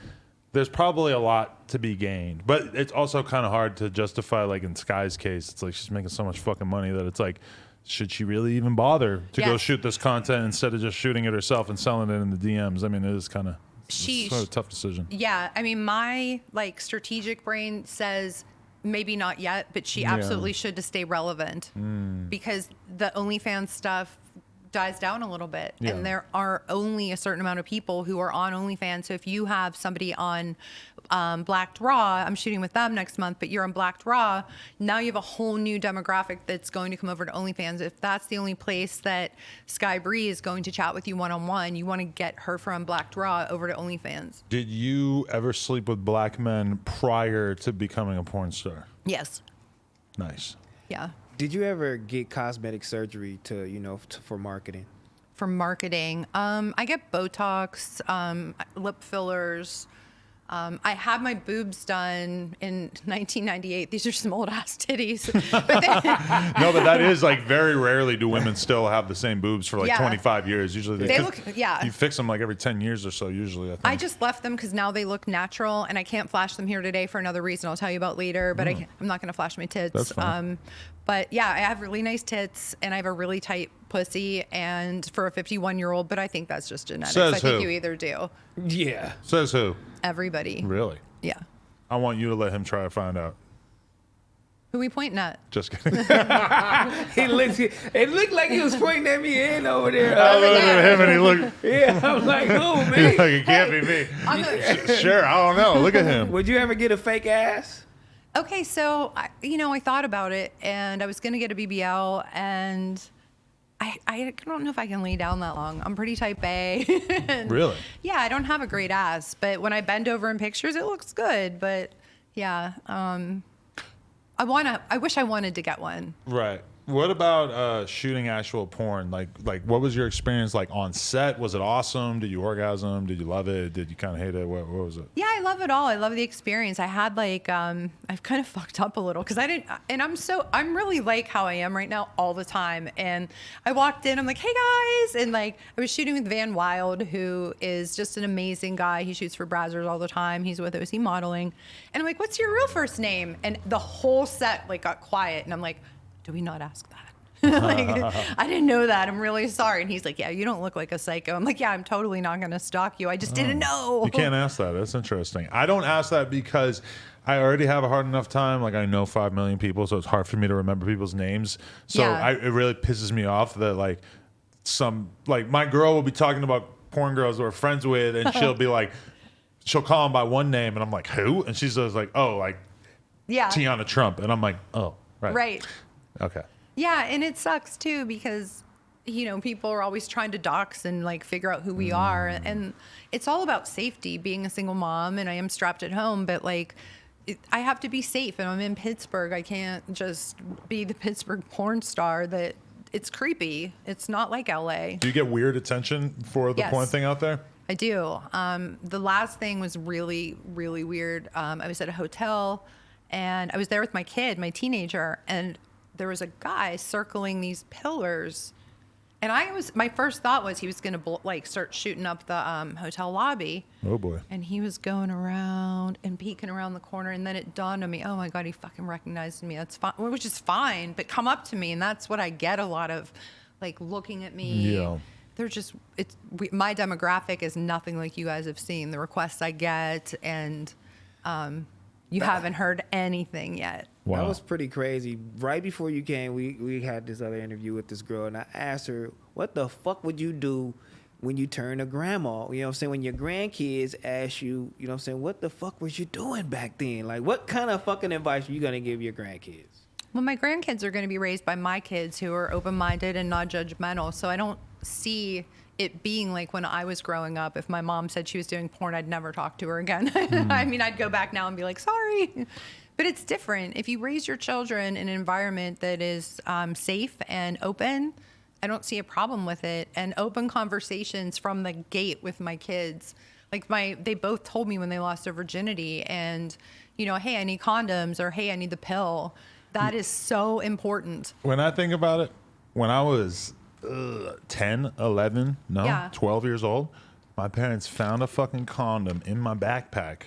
there's probably a lot to be gained, but it's also kind of hard to justify. Like in Sky's case, it's like she's making so much fucking money that it's like, should she really even bother to go Yes. shoot this content instead of just shooting it herself and selling it in the DMs? I mean, it is kind of a tough decision. Yeah. I mean, my strategic brain says maybe not yet, but she absolutely should to stay relevant because the OnlyFans stuff dies down a little bit. Yeah. And there are only a certain amount of people who are on OnlyFans. So if you have somebody on Blacked Raw, I'm shooting with them next month, but you're on Blacked Raw, now you have a whole new demographic that's going to come over to OnlyFans. If that's the only place that Sky Bree is going to chat with you one-on-one, you want to get her from Blacked Raw over to OnlyFans. Did you ever sleep with black men prior to becoming a porn star? Yes. Nice. Yeah. Did you ever get cosmetic surgery for marketing? For marketing, I get Botox, lip fillers. I had my boobs done in 1998. These are some old ass titties. No, but that is like very rarely do women still have the same boobs for like Yeah. 25 years. Usually They look, yeah. You fix them like every 10 years or so. Usually, I think. I just left them because now they look natural, and I can't flash them here today for another reason I'll tell you about later. But I'm not going to flash my tits. That's fine. But yeah, I have really nice tits, and I have a really tight pussy, and for a 51-year-old. But I think that's just genetics. Says I think who? you either do. Yeah. Says who? Everybody. Really? Yeah. I want you to let him try to find out. Who we pointing at? Just kidding. It looked like he was pointing at me and over there. I looked at him and he looked. Yeah, I'm like, oh He's man. like, it can't be me. Sure, I don't know. Look at him. Would you ever get a fake ass? Okay, so I thought about it, and I was gonna get a BBL, and I don't know if I can lay down that long. I'm pretty type A. And Really? yeah, I don't have a great ass, but when I bend over in pictures, it looks good. But yeah, I wish I wanted to get one. Right. What about shooting actual porn? Like, what was your experience like on set? Was it awesome? Did you orgasm? Did you love it? Did you kind of hate it? What was it? Yeah, I love it all. I love the experience. I had I've kind of fucked up a little because I didn't, and I'm really like how I am right now all the time. And I walked in, I'm like, hey guys. And I was shooting with Van Wild, who is just an amazing guy. He shoots for Brazzers all the time. He's with OC Modeling. And I'm like, what's your real first name? And the whole set got quiet. And I'm like, do we not ask that? I didn't know that. I'm really sorry. And he's like, yeah, you don't look like a psycho. I'm like, yeah, I'm totally not going to stalk you. I just didn't know. You can't ask that. That's interesting. I don't ask that because I already have a hard enough time. Like, I know 5 million people, so it's hard for me to remember people's names. So Yeah. it really pisses me off that my girl will be talking about porn girls we're friends with, and she'll be like, she'll call them by one name, and I'm like, who? And she's just like, oh, like Yeah. Tiana Trump. And I'm like, oh, right. Right. Okay. Yeah, and it sucks too because people are always trying to dox and like figure out who we are. And it's all about safety, being a single mom, and I am strapped at home, but like I have to be safe, and I'm in Pittsburgh. I can't just be the Pittsburgh porn star that it's creepy. It's not like LA. Do you get weird attention for the porn thing out there? I do. The last thing was really, really weird. I was at a hotel and I was there with my kid, my teenager, and there was a guy circling these pillars. And my first thought was he was going to start shooting up the hotel lobby. Oh boy. And he was going around and peeking around the corner. And then it dawned on me, oh my God, he fucking recognized me. That's fine, which is fine, but come up to me. And that's what I get a lot of, like looking at me. Yeah. They're just, my demographic is nothing like you guys have seen. The requests I get, and you haven't heard anything yet. Wow. That was pretty crazy. Right before you came, we had this other interview with this girl, and I asked her, what the fuck would you do when you turn a grandma? You know what I'm saying? When your grandkids ask you, you know what I'm saying, what the fuck was you doing back then? Like, what kind of fucking advice are you going to give your grandkids? Well, my grandkids are going to be raised by my kids who are open-minded and not judgmental, so I don't see it being like when I was growing up. If my mom said she was doing porn, I'd never talk to her again. I mean, I'd go back now and be like, sorry. But it's different. If you raise your children in an environment that is safe and open, I don't see a problem with it. And open conversations from the gate with my kids. Like they both told me when they lost their virginity and, hey, I need condoms, or hey, I need the pill. That is so important. When I think about it, when I was 10, 11, 12 years old, my parents found a fucking condom in my backpack,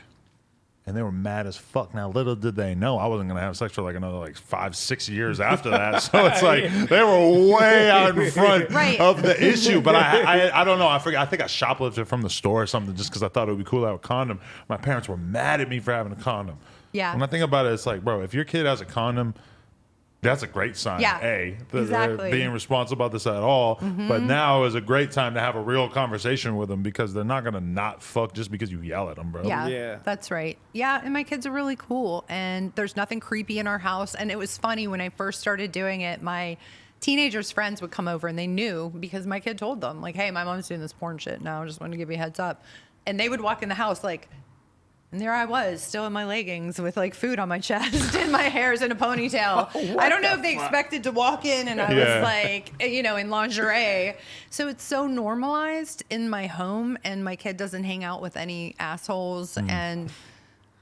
and they were mad as fuck. Now, little did they know I wasn't going to have sex for like another 5-6 years after that. So it's like they were way out in front of the issue. But I don't know. I forget. I think I shoplifted from the store or something just because I thought it would be cool to have a condom. My parents were mad at me for having a condom. Yeah. When I think about it, it's like, bro, if your kid has a condom, that's a great sign. Yeah, exactly. They're being responsible about this at all. But now is a great time to have a real conversation with them, because they're not going to not fuck just because you yell at them, bro. Yeah, that's right. Yeah, and my kids are really cool, and there's nothing creepy in our house. And it was funny when I first started doing it, my teenagers' friends would come over, and they knew because my kid told them, like, hey, my mom's doing this porn shit now. I just wanted to give you a heads up. And they would walk in the house like, and there I was, still in my leggings with like food on my chest and my hair's in a ponytail. I don't know if they expected to walk in and I was like, in lingerie. So it's so normalized in my home, and my kid doesn't hang out with any assholes. And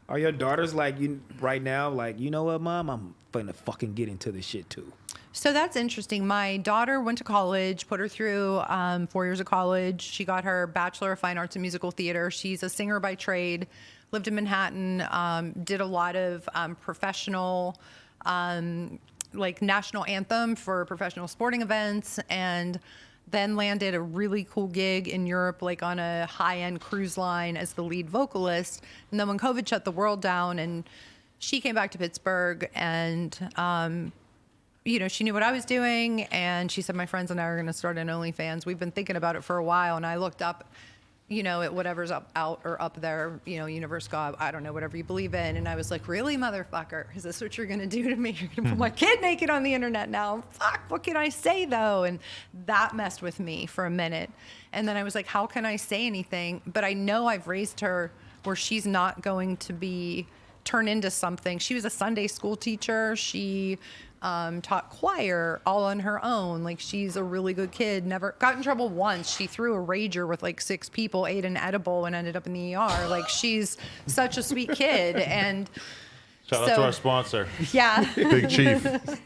are your daughters like you right now? Like, you know what, Mom? I'm finna fucking get into this shit too. So that's interesting. My daughter went to college, put her through 4 years of college. She got her Bachelor of Fine Arts in Musical Theater. She's a singer by trade. Lived in Manhattan, did a lot of professional, like national anthem for professional sporting events, and then landed a really cool gig in Europe, like on a high-end cruise line as the lead vocalist. And then when COVID shut the world down, and she came back to Pittsburgh, and she knew what I was doing, and she said, my friends and I are going to start an Onlyfans. We've been thinking about it for a while, and I looked up at whatever's out there, universe, God, I don't know, whatever you believe in. And I was like, really, motherfucker? Is this what you're going to do to me? You're going to put my kid naked on the internet now? Fuck, what can I say, though? And that messed with me for a minute. And then I was like, how can I say anything? But I know I've raised her where she's not going to be turned into something. She was a Sunday school teacher. She taught choir all on her own. Like, she's a really good kid. Never got in trouble once. She threw a rager with like 6 people, ate an edible, and ended up in the ER. Like, she's such a sweet kid. And shout out to our sponsor. Yeah. Big Chief.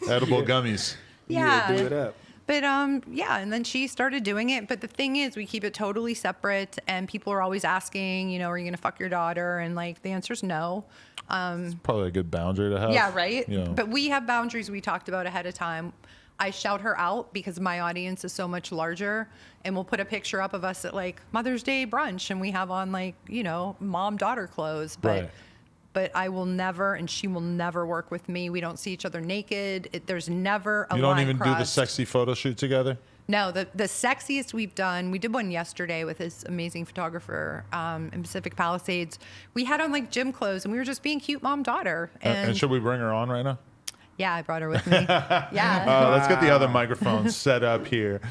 Edible gummies. Yeah. Do it up. But and then she started doing it. But the thing is, we keep it totally separate, and people are always asking, are you gonna fuck your daughter? And like, the answer is no. It's probably a good boundary to have. Yeah, right. But we have boundaries we talked about ahead of time. I shout her out because my audience is so much larger, and we'll put a picture up of us at like Mother's Day brunch, and we have on like mom-daughter clothes. But I will never, and she will never work with me. We don't see each other naked. There's never a line crossed. You don't even do the sexy photo shoot together? No, the sexiest we've done, we did one yesterday with this amazing photographer in Pacific Palisades. We had on like gym clothes, and we were just being cute mom-daughter. And should we bring her on right now? Yeah, I brought her with me. Yeah. Let's get the other microphones set up here.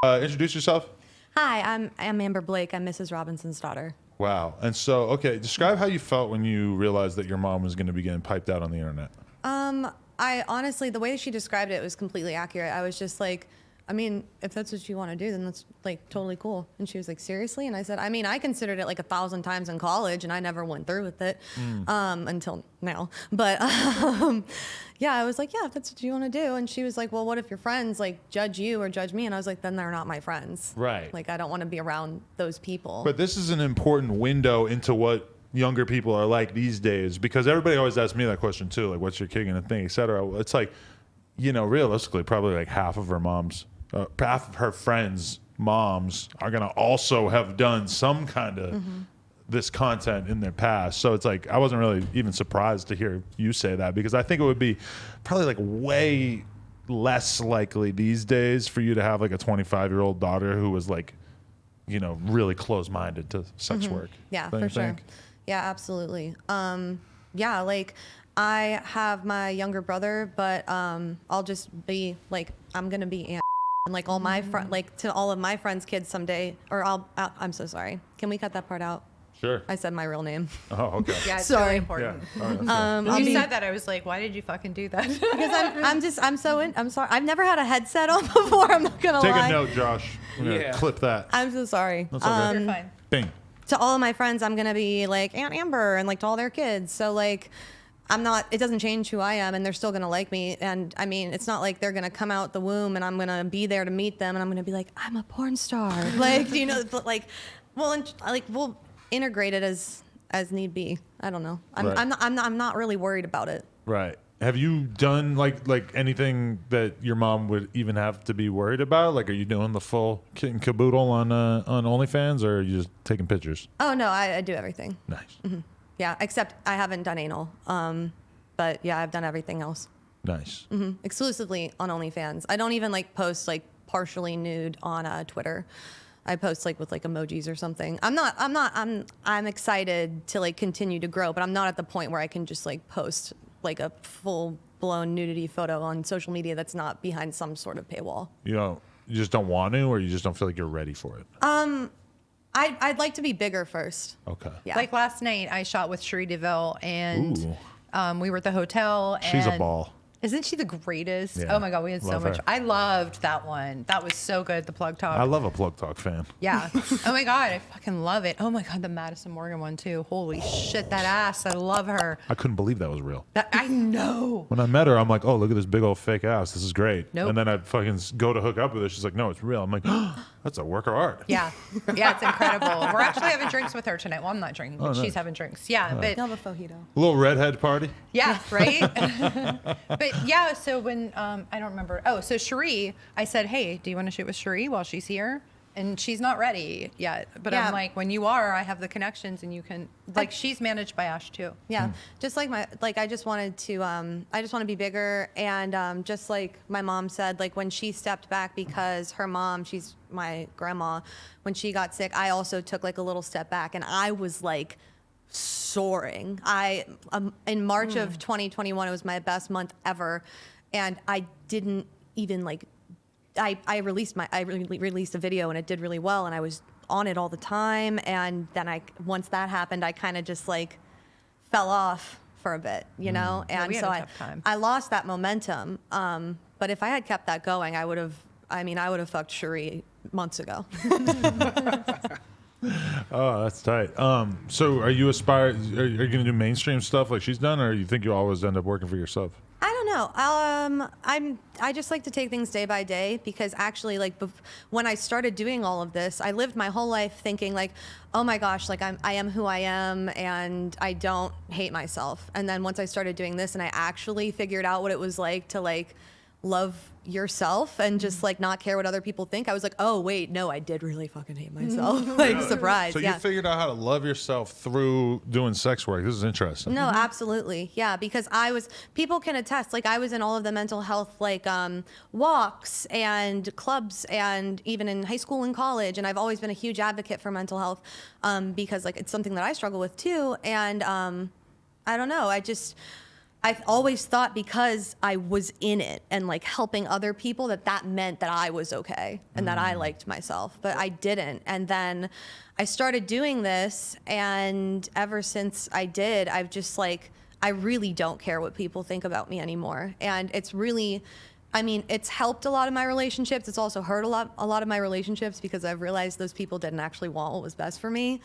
Introduce yourself. Hi, I'm Amber Blake. I'm Mrs. Robinson's daughter. Wow. And so, okay, describe how you felt when you realized that your mom was going to be getting piped out on the internet. I honestly, the way she described it was completely accurate. I was just like, I mean, if that's what you want to do, then that's like totally cool. And she was like, seriously? And I said, I mean, I considered it like 1,000 times in college, and I never went through with it until now. But yeah, I was like, yeah, if that's what you want to do. And she was like, well, what if your friends like judge you or judge me? And I was like, then they're not my friends. Right. Like, I don't want to be around those people. But this is an important window into what younger people are like these days, because everybody always asks me that question too, like, what's your kid gonna think, et cetera. It's like, you know, realistically, probably like half of her friends' moms are gonna also have done some kind of this content in their past. So it's like, I wasn't really even surprised to hear you say that, because I think it would be probably like way less likely these days for you to have like a 25-year-old daughter who was like, you know, really close-minded to sex work. Yeah, Don't you for sure. think? Yeah, absolutely. Yeah, like I have my younger brother, but I'll just be like, I'm gonna be Aunt and like all my like to all of my friends' kids someday. Or I'm so sorry. Can we cut that part out? Sure. I said my real name. Oh, okay. Yeah, it's Sorry. really Yeah. important. All right, let's go. When you be- said that, I was like, why did you fucking do that? Because I'm sorry. I've never had a headset on before. I'm not gonna Take lie. a note, Josh. We're gonna Yeah. clip that. I'm so sorry. That's okay. You're fine. Bing. To all of my friends, I'm gonna be like Aunt Amber and like to all their kids. So like, I'm not. It doesn't change who I am, and they're still gonna like me. And I mean, it's not like they're gonna come out the womb and I'm gonna be there to meet them and I'm gonna be like, I'm a porn star. Like, you know, but like, we'll integrate it as need be. I don't know. Right. I'm not really worried about it. Right. Have you done like anything that your mom would even have to be worried about? Like, are you doing the full kit and caboodle on OnlyFans, or are you just taking pictures? Oh no, I do everything. Nice. Yeah, except I haven't done anal. But yeah, I've done everything else. Nice. Exclusively on OnlyFans. I don't even like post like partially nude on Twitter. I post like with like emojis or something. I'm excited to like continue to grow, but I'm not at the point where I can just like post like a full blown nudity photo on social media that's not behind some sort of paywall. You just don't want to, or you just don't feel like you're ready for it? I'd like to be bigger first. Okay. Yeah. Like last night, I shot with Cherie DeVille, and Ooh. we were at the hotel. She's a and ball. Isn't she the greatest? Yeah. Oh my God, we had so Love much. her. I loved that one. That was so good, the plug talk. I love a Plug Talk fan. Yeah. Oh my God, I fucking love it. Oh my God, the Madison Morgan one too. Holy shit, that ass. I love her. I couldn't believe that was real. I know. When I met her, I'm like, oh, look at this big old fake ass. This is great. Nope. And then I fucking go to hook up with her. She's like, no, it's real. I'm like, oh, that's a work of art. Yeah. Yeah, it's incredible. We're actually having drinks with her tonight. Well, I'm not drinking, but Oh, nice. she's having drinks. Yeah, but You'll have a fojito. A little redhead party. yeah, right? But yeah, so when, I don't remember. Oh, so Cherie, I said, hey, do you want to shoot with Cherie while she's here? And she's not ready yet. But Yeah. I'm like, when you are, I have the connections and you can, like, she's managed by Ash too. Yeah, just like I just wanted to, I just want to be bigger, and just like my mom said, like when she stepped back because her mom, she's my grandma, when she got sick, I also took like a little step back, and I was like soaring. In March of 2021, it was my best month ever, and I didn't even like. I released a video and it did really well, and I was on it all the time, and then once that happened, I kind of just like fell off for a bit, you know, Yeah, and we had so a tough time. I lost that momentum. But if I had kept that going, I would have fucked Cherie months ago. Oh, that's tight. So are you you going to do mainstream stuff like she's done, or you think you always end up working for yourself? I don't know. I just like to take things day by day, because actually, like when I started doing all of this, I lived my whole life thinking like, oh my gosh, like I am who I am, and I don't hate myself. And then once I started doing this, and I actually figured out what it was like to like love yourself and just like not care what other people think, I was like, oh wait, no, I did really fucking hate myself. Like, surprise. So yeah. you figured out how to love yourself through doing sex work. This is interesting. No, absolutely. Yeah, because people can attest, like I was in all of the mental health, like walks and clubs, and even in high school and college. And I've always been a huge advocate for mental health, because like it's something that I struggle with too. And I don't know, I always thought because I was in it and like helping other people that meant that I was okay and that I liked myself, but I didn't. And then I started doing this, and ever since I did, I've just like, I really don't care what people think about me anymore. And it's really, I mean, it's helped a lot of my relationships. It's also hurt a lot of my relationships because I've realized those people didn't actually want what was best for me.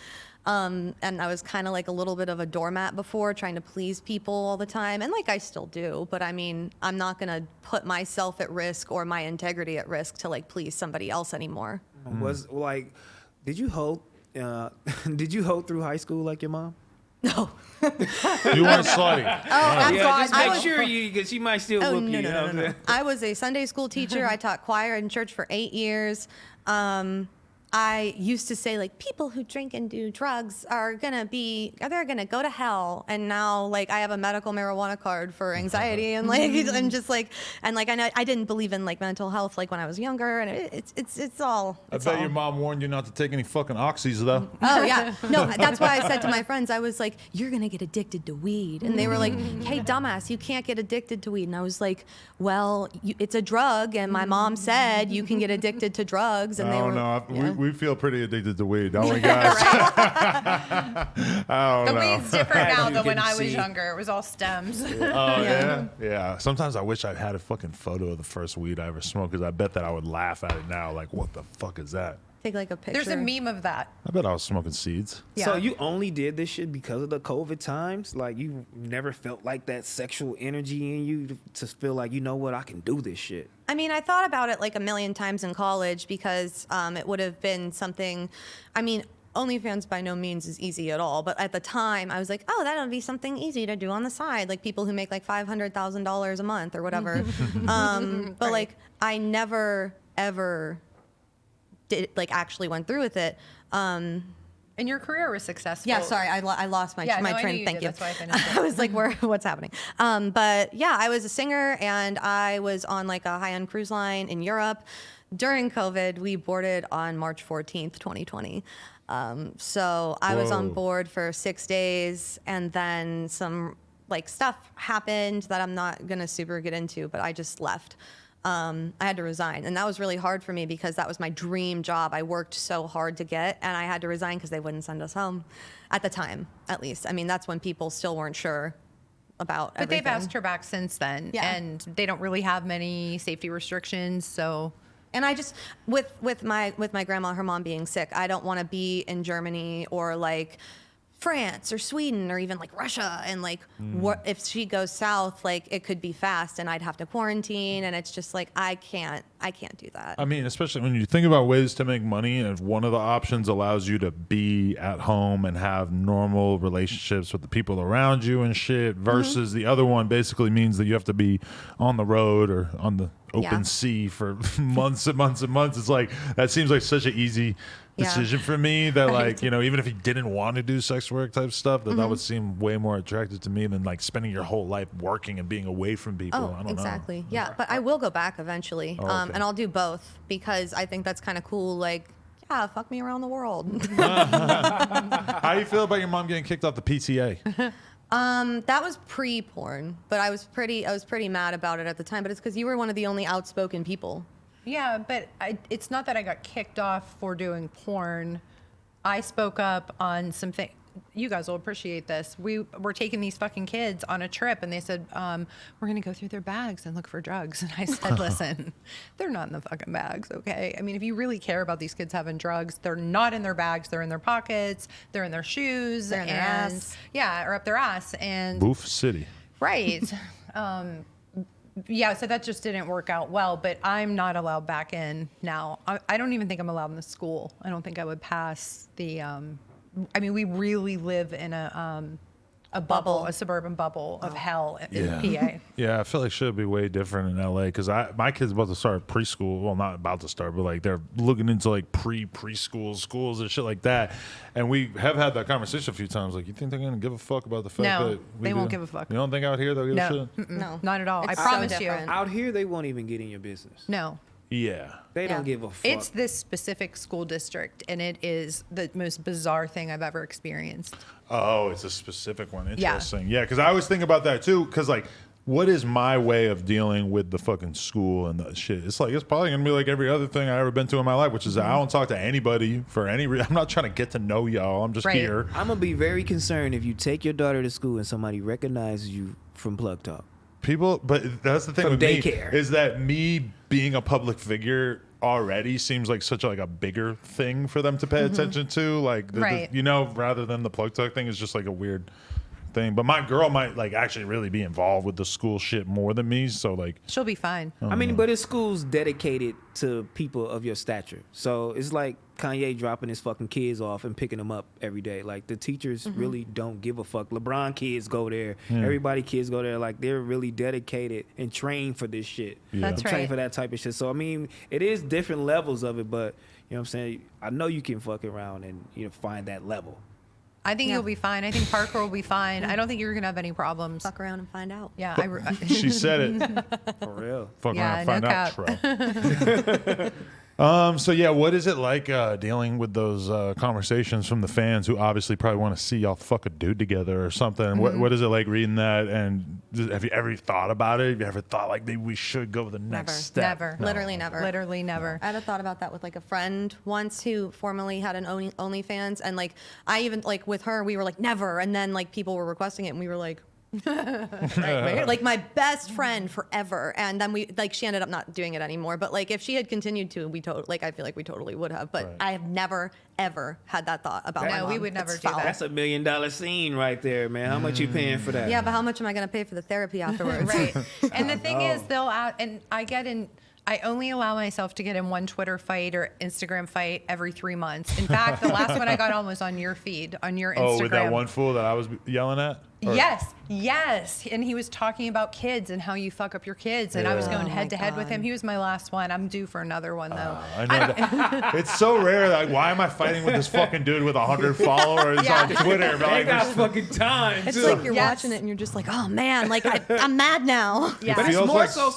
And I was kind of like a little bit of a doormat before, trying to please people all the time. And like I still do, but I mean, I'm not going to put myself at risk or my integrity at risk to like please somebody else anymore. Was like, did you hold through high school like your mom? No. You weren't slutty. I'm Yeah, just I make was- sure because she might still Oh, whoop no, you. no, You know no, what I'm no, no. saying? I was a Sunday school teacher. I taught choir in church for 8 years. I used to say like people who drink and do drugs they're gonna go to hell. And now like I have a medical marijuana card for anxiety and like and just like and like I didn't believe in like mental health like when I was younger, and it's all. I bet your mom warned you not to take any fucking oxys though. Oh yeah, no, that's why I said to my friends, I was like, "You're gonna get addicted to weed," and they were like, "Hey, dumbass, you can't get addicted to weed." And I was like, "Well, it's a drug, and my mom said you can get addicted to drugs." And I they don't were, know. yeah. We feel pretty addicted to weed, don't we, guys? I don't The know. weed's different now You than when can I was see. younger. It was all stems. Oh yeah, yeah. Sometimes I wish I had a fucking photo of the first weed I ever smoked, because I bet that I would laugh at it now. Like, what the fuck is that? Take like a picture. There's a meme of that. I bet I was smoking seeds. Yeah. So you only did this shit because of the COVID times? Like you never felt like that sexual energy in you to feel like, you know what, I can do this shit? I mean, I thought about it like a million times in college because it would have been something. I mean, OnlyFans by no means is easy at all, but at the time I was like, oh, that'll be something easy to do on the side, like people who make like $500,000 a month or whatever. But like I never ever did like actually went through with it. And your career was successful. Yeah, sorry, I lost my Yeah, my no, I train. knew you Thank did. you. That's why I finished it. I was like, what's happening? But yeah, I was a singer, and I was on like a high-end cruise line in Europe. During COVID, we boarded on March 14th, 2020. So I was on Whoa. board for 6 days, and then some like stuff happened that I'm not gonna super get into, but I just left. I had to resign, and that was really hard for me because that was my dream job. I worked so hard to get, and I had to resign because they wouldn't send us home at the time, at least. I mean, that's when people still weren't sure about But everything. they've asked her back since then. Yeah. And they don't really have many safety restrictions. So And I just with my grandma, her mom being sick, I don't want to be in Germany or like France or Sweden or even like Russia, and like what if she goes south, like it could be fast and I'd have to quarantine, and it's just like I can't do that. I mean, especially when you think about ways to make money, and if one of the options allows you to be at home and have normal relationships with the people around you and shit, versus the other one basically means that you have to be on the road or on the open Yeah. sea for months and months and months. It's like, that seems like such an easy decision for me that like, you know, even if you didn't want to do sex work type stuff, that would seem way more attractive to me than like spending your whole life working and being away from people. I don't exactly. know. Yeah, but I will go back eventually, Oh, okay. and I'll do both because I think that's kind of cool. Like, yeah, fuck me around the world. How do you feel about your mom getting kicked off the PTA? That was pre-porn, but I was pretty mad about it at the time. But it's because you were one of the only outspoken people. yeah, but it's not that I got kicked off for doing porn. I spoke up on something. You guys will appreciate this. We were taking these fucking kids on a trip, and they said, we're going to go through their bags and look for drugs. And I said, listen, they're not in the fucking bags, okay? I mean, if you really care about these kids having drugs, they're not in their bags. They're in their pockets. They're in their shoes. They're in their and ass. Yeah, or up their ass. And Boof City. right. Yeah, so that just didn't work out well, but I'm not allowed back in now. I don't even think I'm allowed in the school. I don't think I would pass the, I mean, we really live in a bubble, a suburban bubble of hell in PA. Yeah, I feel like it should be way different in LA because my kid's about to start preschool. Well, not about to start, but like they're looking into like preschool schools and shit like that. And we have had that conversation a few times. Like, you think they're gonna give a fuck about the fact No, that we they won't do? give a fuck. You don't think out here they'll give a No, shit? mm-mm, No. not at all. I It's so promise you. different. Out here, they won't even get in your business. No. Yeah. They don't give a fuck. It's this specific school district, and it is the most bizarre thing I've ever experienced. Oh, it's a specific one. Yeah. Interesting. Yeah, because I always think about that too. Because like, what is my way of dealing with the fucking school and the shit? It's like it's probably gonna be like every other thing I ever been to in my life, which is I don't talk to anybody for any reason. I'm not trying to get to know y'all. I'm just Right. here. I'm gonna be very concerned if you take your daughter to school and somebody recognizes you from Plug Talk. People, but that's the thing From with daycare. me is that me being a public figure already seems like such a bigger thing for them to pay attention to. Like, Right. you know, rather than the Plug Talk thing is just like a weird thing. But my girl might like actually really be involved with the school shit more than me. So like, She'll be fine. I mean, but it's schools dedicated to people of your stature. So it's like Kanye dropping his fucking kids off and picking them up every day. Like the teachers really don't give a fuck. LeBron kids go there. Everybody kids go there. Like they're really dedicated and trained for this shit. Yeah. That's Trained right. for that type of shit. So I mean, it is different levels of it, but you know what I'm saying? I know you can fuck around and find that level. I think Yeah. you'll be fine. I think Parker will be fine. I don't think you're gonna have any problems. Fuck around and find out. Yeah, she said it. For real. Fuck Yeah, around, find no out. cap. Trell. So yeah, what is it like dealing with those conversations from the fans who obviously probably want to see y'all fuck a dude together or something? What is it like reading that? And have you ever thought about it? Have you ever thought like maybe we should go the next Never. step? Never. No. Literally never. Literally never. I had a thought about that with like a friend once who formerly had an Onlyfans, and like I even like with her we were like never, and then like people were requesting it, and we were like. Like my best friend forever, and then we like she ended up not doing it anymore. But like if she had continued to, I feel like we totally would have. But Right. I have never ever had that thought about my No, we mom. would never It's do foul. that. That's $1 million scene right there, man. How much you paying for that? Yeah, but how much am I going to pay for the therapy afterwards? Right. And the thing is, they'll out, and I only allow myself to get in one Twitter fight or Instagram fight every 3 months. In fact, the last one I got on was on your feed, on your Instagram. Oh, with that one fool that I was yelling at? Or- Yes. And he was talking about kids and how you fuck up your kids. And I was Yeah. going Oh my head to head with God. him. He was my last one. I'm due for another one, though. I know that. It's so rare. Like, why am I fighting with this fucking dude with 100 followers Yeah. on Twitter? But, They like, got this- fucking time, It's too. like you're Yes. watching it and you're just like, oh man, like I'm mad now. Yeah. But it's feels more like- so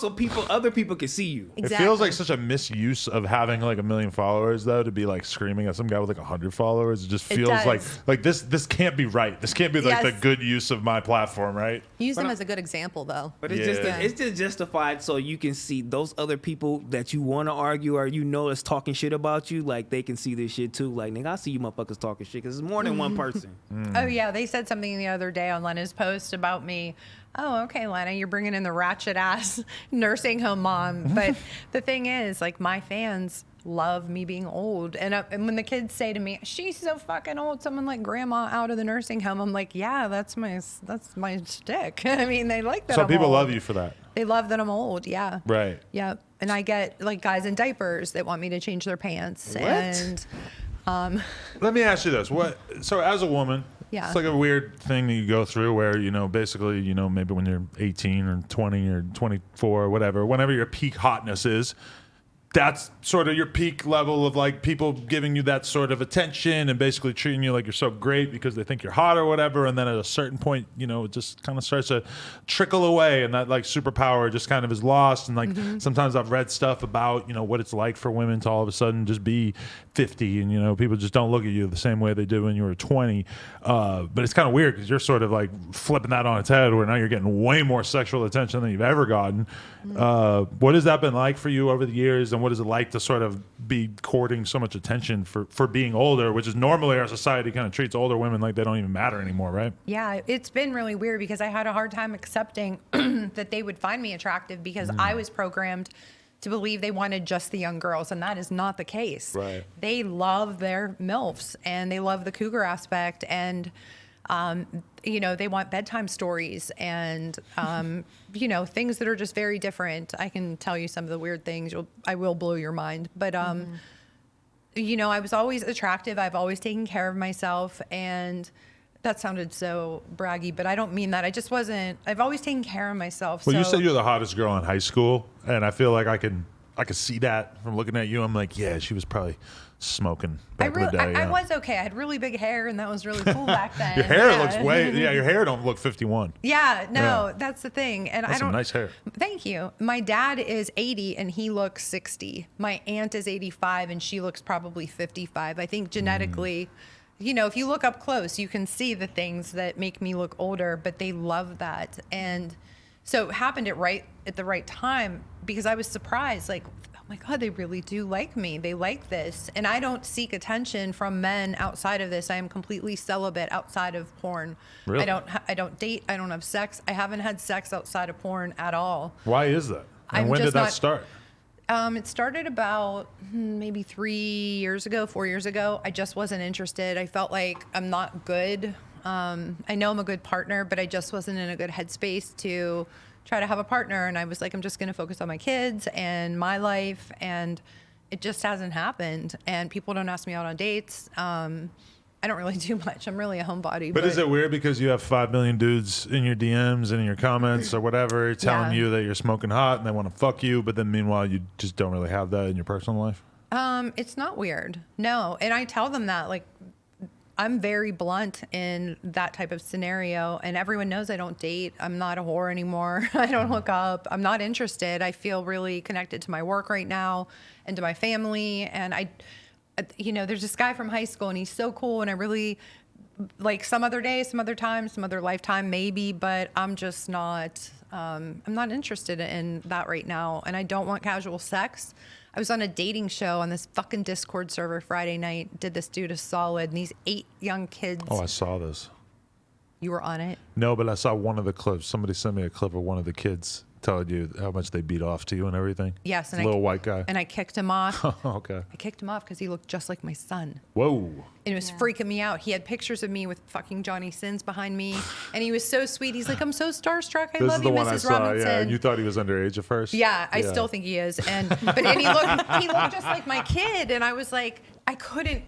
other people can see you. It feels like such a misuse of having like 1 million followers, though, to be like screaming at some guy with like 100 followers. It just It feels does. like this can't be right. This can't be like the Yes. good use of my platform, right? Use them as a good example, though. But it's Yeah. it's just justified so you can see those other people that you want to argue or is talking shit about you, like they can see this shit too. Like, nigga, I see you motherfuckers talking shit because it's more than one person. Oh, yeah. They said something the other day on Lena's post about me. Oh, okay, Lena, you're bringing in the ratchet ass nursing home mom. But the thing is, like, my fans love me being old. And when the kids say to me, she's so fucking old, someone like grandma out of the nursing home, I'm like, yeah, that's my shtick. I mean, they like that. So I'm people old. love you for that. They love that I'm old. Yeah. Right. Yeah. And I get like guys in diapers that want me to change their pants. What? And Let me ask you this. So as a woman, Yeah. it's like a weird thing that you go through where, basically, maybe when you're 18 or 20 or 24 or whatever, whenever your peak hotness is, that's sort of your peak level of like people giving you that sort of attention and basically treating you like you're so great because they think you're hot or whatever. And then at a certain point, it just kind of starts to trickle away and that like superpower just kind of is lost. And like sometimes I've read stuff about, what it's like for women to all of a sudden just be 50 and, people just don't look at you the same way they did when you were 20. But it's kind of weird because you're sort of like flipping that on its head where now you're getting way more sexual attention than you've ever gotten. What has that been like for you over the years? And what is it like to sort of be courting so much attention for being older, which is normally our society kind of treats older women like they don't even matter anymore, right? yeah, it's been really weird because I had a hard time accepting that they would find me attractive because I was programmed to believe they wanted just the young girls, and that is not the case. Right. They love their MILFs and they love the cougar aspect, and they want bedtime stories and things that are just very different. I can tell you some of the weird things. I will blow your mind, but I was always attractive. I've always taken care of myself, and that sounded so braggy, but I don't mean that. I just wasn't. I've always taken care of myself. Well, so you said you're the hottest girl in high school, and I feel like I can I could see that from looking at you. I'm like, yeah, she was probably smoking back in the day. I was okay. I had really big hair, and that was really cool back then. Your hair Yeah. looks your hair don't look 51. Yeah, no, Yeah. that's the thing. And That's I don't. some nice hair. Thank you. My dad is 80 and he looks 60. My aunt is 85 and she looks probably 55. I think genetically, you know, if you look up close, you can see the things that make me look older, but they love that. And so it happened at the right time because I was surprised, like, oh my God, they really do like me. They like this. And I don't seek attention from men outside of this. I am completely celibate outside of porn. Really? I don't date. I don't have sex. I haven't had sex outside of porn at all. Why is that? And I'm when just did that not- start? It started about maybe 4 years ago. I just wasn't interested. I felt like I'm not good. I know I'm a good partner, but I just wasn't in a good headspace to try to have a partner. And I was like, I'm just going to focus on my kids and my life. And it just hasn't happened. And people don't ask me out on dates. I don't really do much. I'm really a homebody. But is it weird because you have 5 million dudes in your DMs and in your comments or whatever telling Yeah. you that you're smoking hot and they want to fuck you, but then meanwhile you just don't really have that in your personal life? It's not weird. No. And I tell them that, like, I'm very blunt in that type of scenario, and everyone knows I don't date. I'm not a whore anymore. I don't hook up. I'm not interested. I feel really connected to my work right now and to my family. And you know, there's this guy from high school, and he's so cool, and I really, like, some other day, some other time, some other lifetime, maybe, but I'm just not, I'm not interested in that right now. And I don't want casual sex. I was on a dating show on this fucking Discord server Friday night, did this dude a solid, and these 8 young kids. Oh, I saw this. You were on it? No, but I saw one of the clips. Somebody sent me a clip of one of the kids telling you how much they beat off to you and everything. Yes. And Little white guy. And I kicked him off. Okay. I kicked him off because he looked just like my son. Whoa. And it was freaking me out. He had pictures of me with fucking Johnny Sins behind me. And he was so sweet. He's like, I'm so starstruck. I This love is the you, one I Mrs. saw. Robinson. Yeah, and you thought he was underage at first? Yeah, I still think he is. And he looked just like my kid. And I was like, I couldn't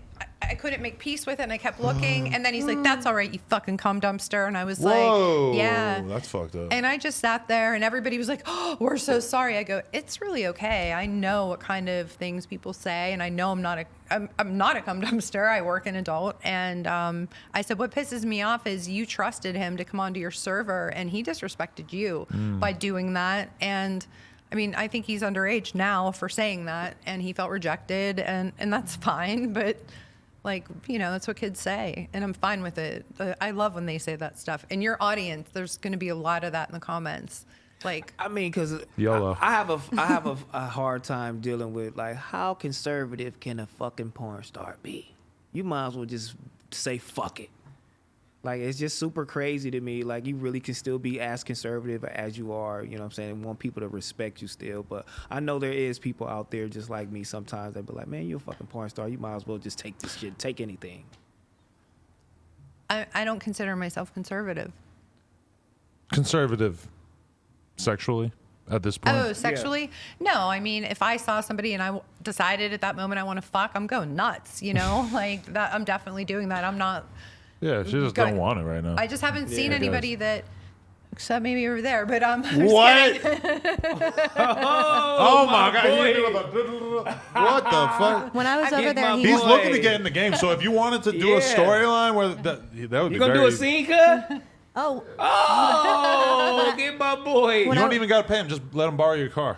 make peace with it. And I kept looking. And then he's like, that's all right, you fucking cum dumpster. And I was Whoa. like, yeah. That's fucked up. And I just sat there and everybody was like, oh, we're so sorry. I go, it's really okay. I know what kind of things people say. And I know I'm not a cum dumpster. I work in adult. And I said, what pisses me off is you trusted him to come onto your server and he disrespected you by doing that. And I mean, I think he's underage now for saying that, and he felt rejected, and that's fine. But, like, you know, that's what kids say, and I'm fine with it. I love when they say that stuff. In your audience, there's going to be a lot of that in the comments. Like, I mean, because YOLO. I have a hard time dealing with, like, how conservative can a fucking porn star be? You might as well just say fuck it. Like, it's just super crazy to me. Like, you really can still be as conservative as you are, you know what I'm saying, and want people to respect you still. But I know there is people out there just like me sometimes that be like, man, you're a fucking porn star. You might as well just take this shit, take anything. I don't consider myself conservative. Conservative sexually at this point? Oh, sexually? No, I mean, if I saw somebody and I decided at that moment I want to fuck, I'm going nuts, you know? Like, that, I'm definitely doing that. I'm not... Yeah, she just don't want it right now. I just haven't seen I anybody guess. that, except maybe over there. But I'm just What? kidding. Oh my God! What the fuck? When I was I over get there, my he He's boy. looking to get in the game. So if you wanted to do a Yeah. storyline, where that would be You gonna very. do a scene, cuz? Oh, Oh, get my boy. You don't even gotta pay him. Just let him borrow your car.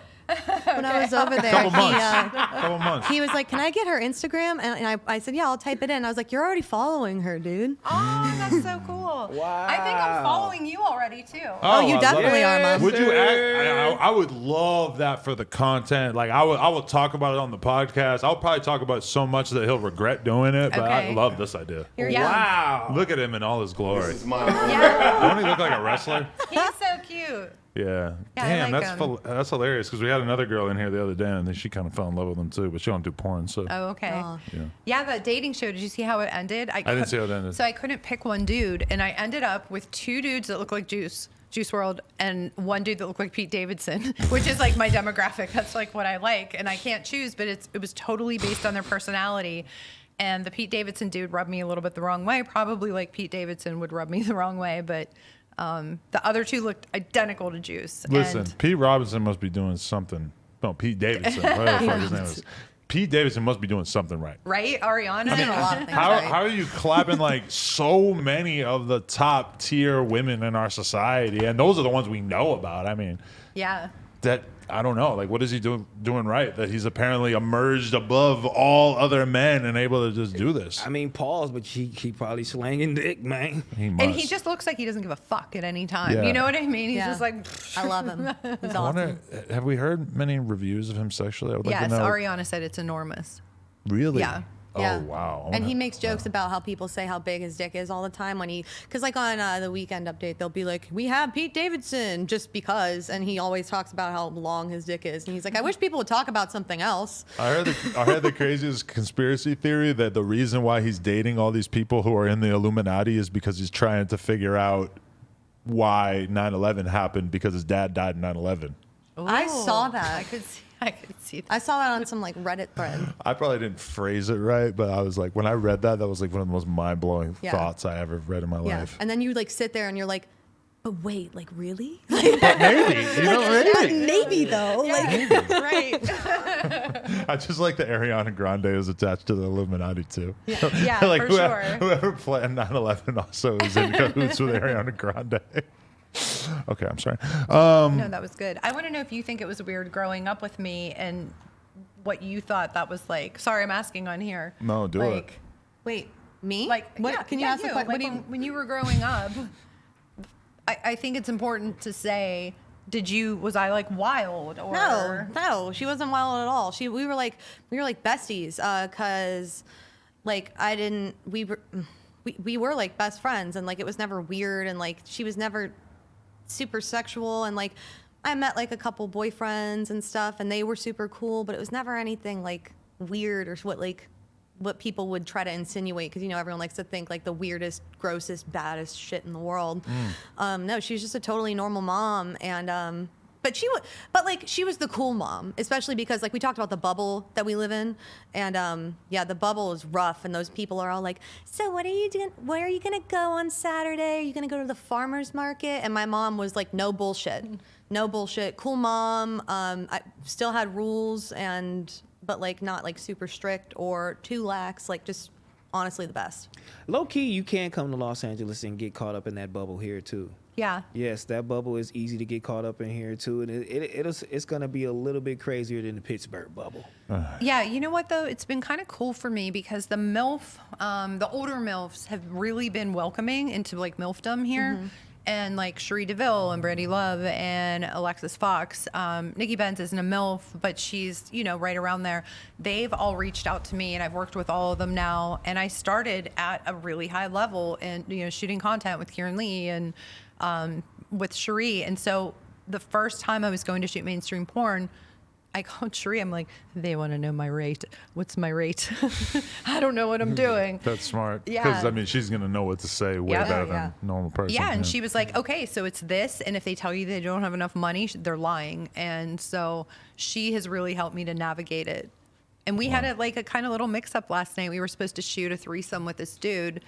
when I was over there, Couple he, months. Couple months. he was like, "Can I get her Instagram?" And I said, "Yeah, I'll type it in." I was like, "You're already following her, dude." Oh, that's so cool. Wow. I think I'm following you already, too. Oh, you I love definitely it. are, Mom. Would you Sir. act? I would love that for the content. Like I would talk about it on the podcast. I'll probably talk about it so much that he'll regret doing it. But I Okay. love this idea. Yeah. Wow. Look at him in all his glory. Yeah. Don't he look like a wrestler? He's so cute. Yeah. Yeah, I Damn, like that's him. that's hilarious because we had another girl in here the other day and then she kind of fell in love with him too, but she don't do porn. So Oh, okay. Oh. yeah. Yeah, that dating show, did you see how it ended? I didn't see how it ended. So I couldn't pick one dude, and I ended up with 2 dudes that look like Juice WRLD, and 1 dude that looked like Pete Davidson, which is like my demographic. That's like what I like, and I can't choose, but it was totally based on their personality. And the Pete Davidson dude rubbed me a little bit the wrong way, probably like Pete Davidson would rub me the wrong way, but the other 2 looked identical to Juice. Listen, And Pete Robinson must be doing something No, Pete Davidson. Whatever the fuck his name is. Pete Davidson must be doing something right. Right, Ariana. Doing a lot of things How right. are you clapping like so many of the top tier women in our society, and those are the ones we know about? I mean, Yeah. that I don't know. Like, what is he doing right? That he's apparently emerged above all other men and able to just do this. I mean, pause, but he probably slanging dick, man. He must. And he just looks like he doesn't give a fuck at any time. Yeah. You know what I mean? He's Yeah. just like, I love him. He's I awesome. wonder, have we heard many reviews of him sexually? I would like yes, to know. Ariana said it's enormous. Really? Yeah. Yeah. Oh wow. And he makes jokes about how people say how big his dick is all the time when because like on the Weekend Update, they'll be like, we have Pete Davidson just because. And he always talks about how long his dick is. And he's like, I wish people would talk about something else. I heard the craziest conspiracy theory that the reason why he's dating all these people who are in the Illuminati is because he's trying to figure out why 9/11 happened because his dad died in 9/11. I saw Ooh. that. I could see that. I saw that on some like Reddit thread. I probably didn't phrase it right, but I was like, when I read that, that was like one of the most mind-blowing Yeah. thoughts I ever read in my Yeah. life. And then you like sit there and you're like, but wait, like really? Maybe, you know, maybe. Maybe though. Like Right. I just like that Ariana Grande is attached to the Illuminati too. Yeah, like for whoever, sure. whoever planned 9/11 also is in cahoots with Ariana Grande. Okay, I'm sorry. No, that was good. I want to know if you think it was weird growing up with me and what you thought that was like. Sorry, I'm asking on here. No, do it. like, wait, me? Like, what? yeah, Can you yeah, ask the question? Like when you were growing up, I think it's important to say, was I like wild or No, she wasn't wild at all. We were like besties, cause like we were like best friends, and like it was never weird, and like she was never super sexual, and like I met like a couple boyfriends and stuff, and they were super cool, but it was never anything like weird or what people would try to insinuate, because you know everyone likes to think like the weirdest, grossest, baddest shit in the world. No, she was just a totally normal mom, and but she was the cool mom, especially because like we talked about the bubble that we live in, and yeah, the bubble is rough, and those people are all like, so what are you doing? Where are you gonna go on Saturday? Are you gonna go to the farmer's market? And my mom was like, no bullshit, cool mom. I still had rules but like not like super strict or too lax, like just honestly the best. Low key, you can come to Los Angeles and get caught up in that bubble here too. Yeah. Yes, that bubble is easy to get caught up in here too, and it's gonna be a little bit crazier than the Pittsburgh bubble. Yeah, you know what though? It's been kind of cool for me because the the older MILFs have really been welcoming into like MILFdom here. And like Cherie DeVille and Brandy Love and Alexis Fox. Nikki Benz isn't a MILF, but she's, right around there. They've all reached out to me, and I've worked with all of them now. And I started at a really high level and, shooting content with Kieran Lee and with Cherie. And so the first time I was going to shoot mainstream porn, I called Cherie. I'm like, they want to know my rate. What's my rate? I don't know what I'm doing. That's smart. Yeah. Because, I mean, she's going to know what to say way Yeah. better Yeah. than a normal person. Yeah, and she was like, okay, so it's this, and if they tell you they don't have enough money, they're lying. And so she has really helped me to navigate it. And we had a kind of little mix-up last night. We were supposed to shoot a threesome with this dude,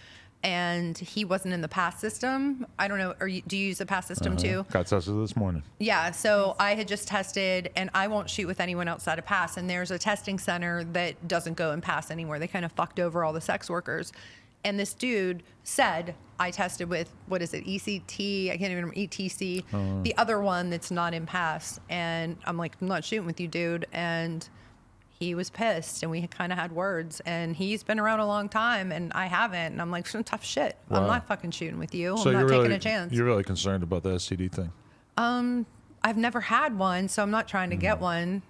and he wasn't in the pass system. I don't know, do you use the pass system too? Got tested this morning. Yeah, so I had just tested, and I won't shoot with anyone outside of pass. And there's a testing center that doesn't go and pass anymore. They kind of fucked over all the sex workers. And this dude said, I tested with, what is it, ECT? I can't even remember, ETC, the other one that's not in pass. And I'm like, I'm not shooting with you, dude. And he was pissed, and we kind of had words. And he's been around a long time, and I haven't. And I'm like, tough shit. Wow. I'm not fucking shooting with you. So I'm not you're taking really, a chance. You're really concerned about the STD thing. I've never had one, so I'm not trying to get one.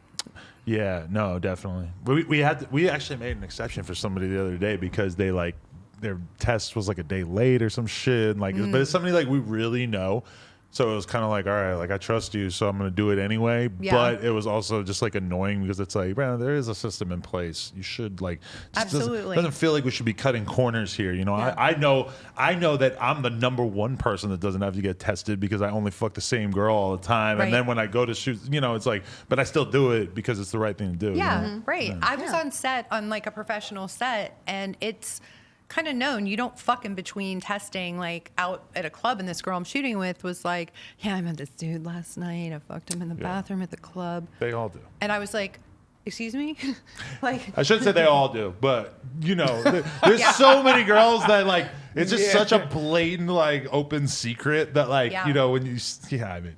Yeah, no, definitely. We actually made an exception for somebody the other day because they like their test was like a day late or some shit. Like, but it's somebody like we really know. So it was kind of like, all right, like I trust you, so I'm going to do it anyway. Yeah. But it was also just like annoying because it's like, man, there is a system in place. You should like, just Absolutely. doesn't feel like we should be cutting corners here. You know, Yeah. I know that I'm the number one person that doesn't have to get tested because I only fuck the same girl all the time. Right. And then when I go to shoot, it's like, but I still do it because it's the right thing to do. Yeah, you know? right. I was on set on like a professional set, and it's kind of known. You don't fuck in between testing, like out at a club. And this girl I'm shooting with was like, yeah, I met this dude last night. I fucked him in the bathroom at the club. They all do. And I was like, excuse me? Like, I shouldn't say they all do, but you know, there's so many girls that like it's just such a blatant like open secret that like you know when you I mean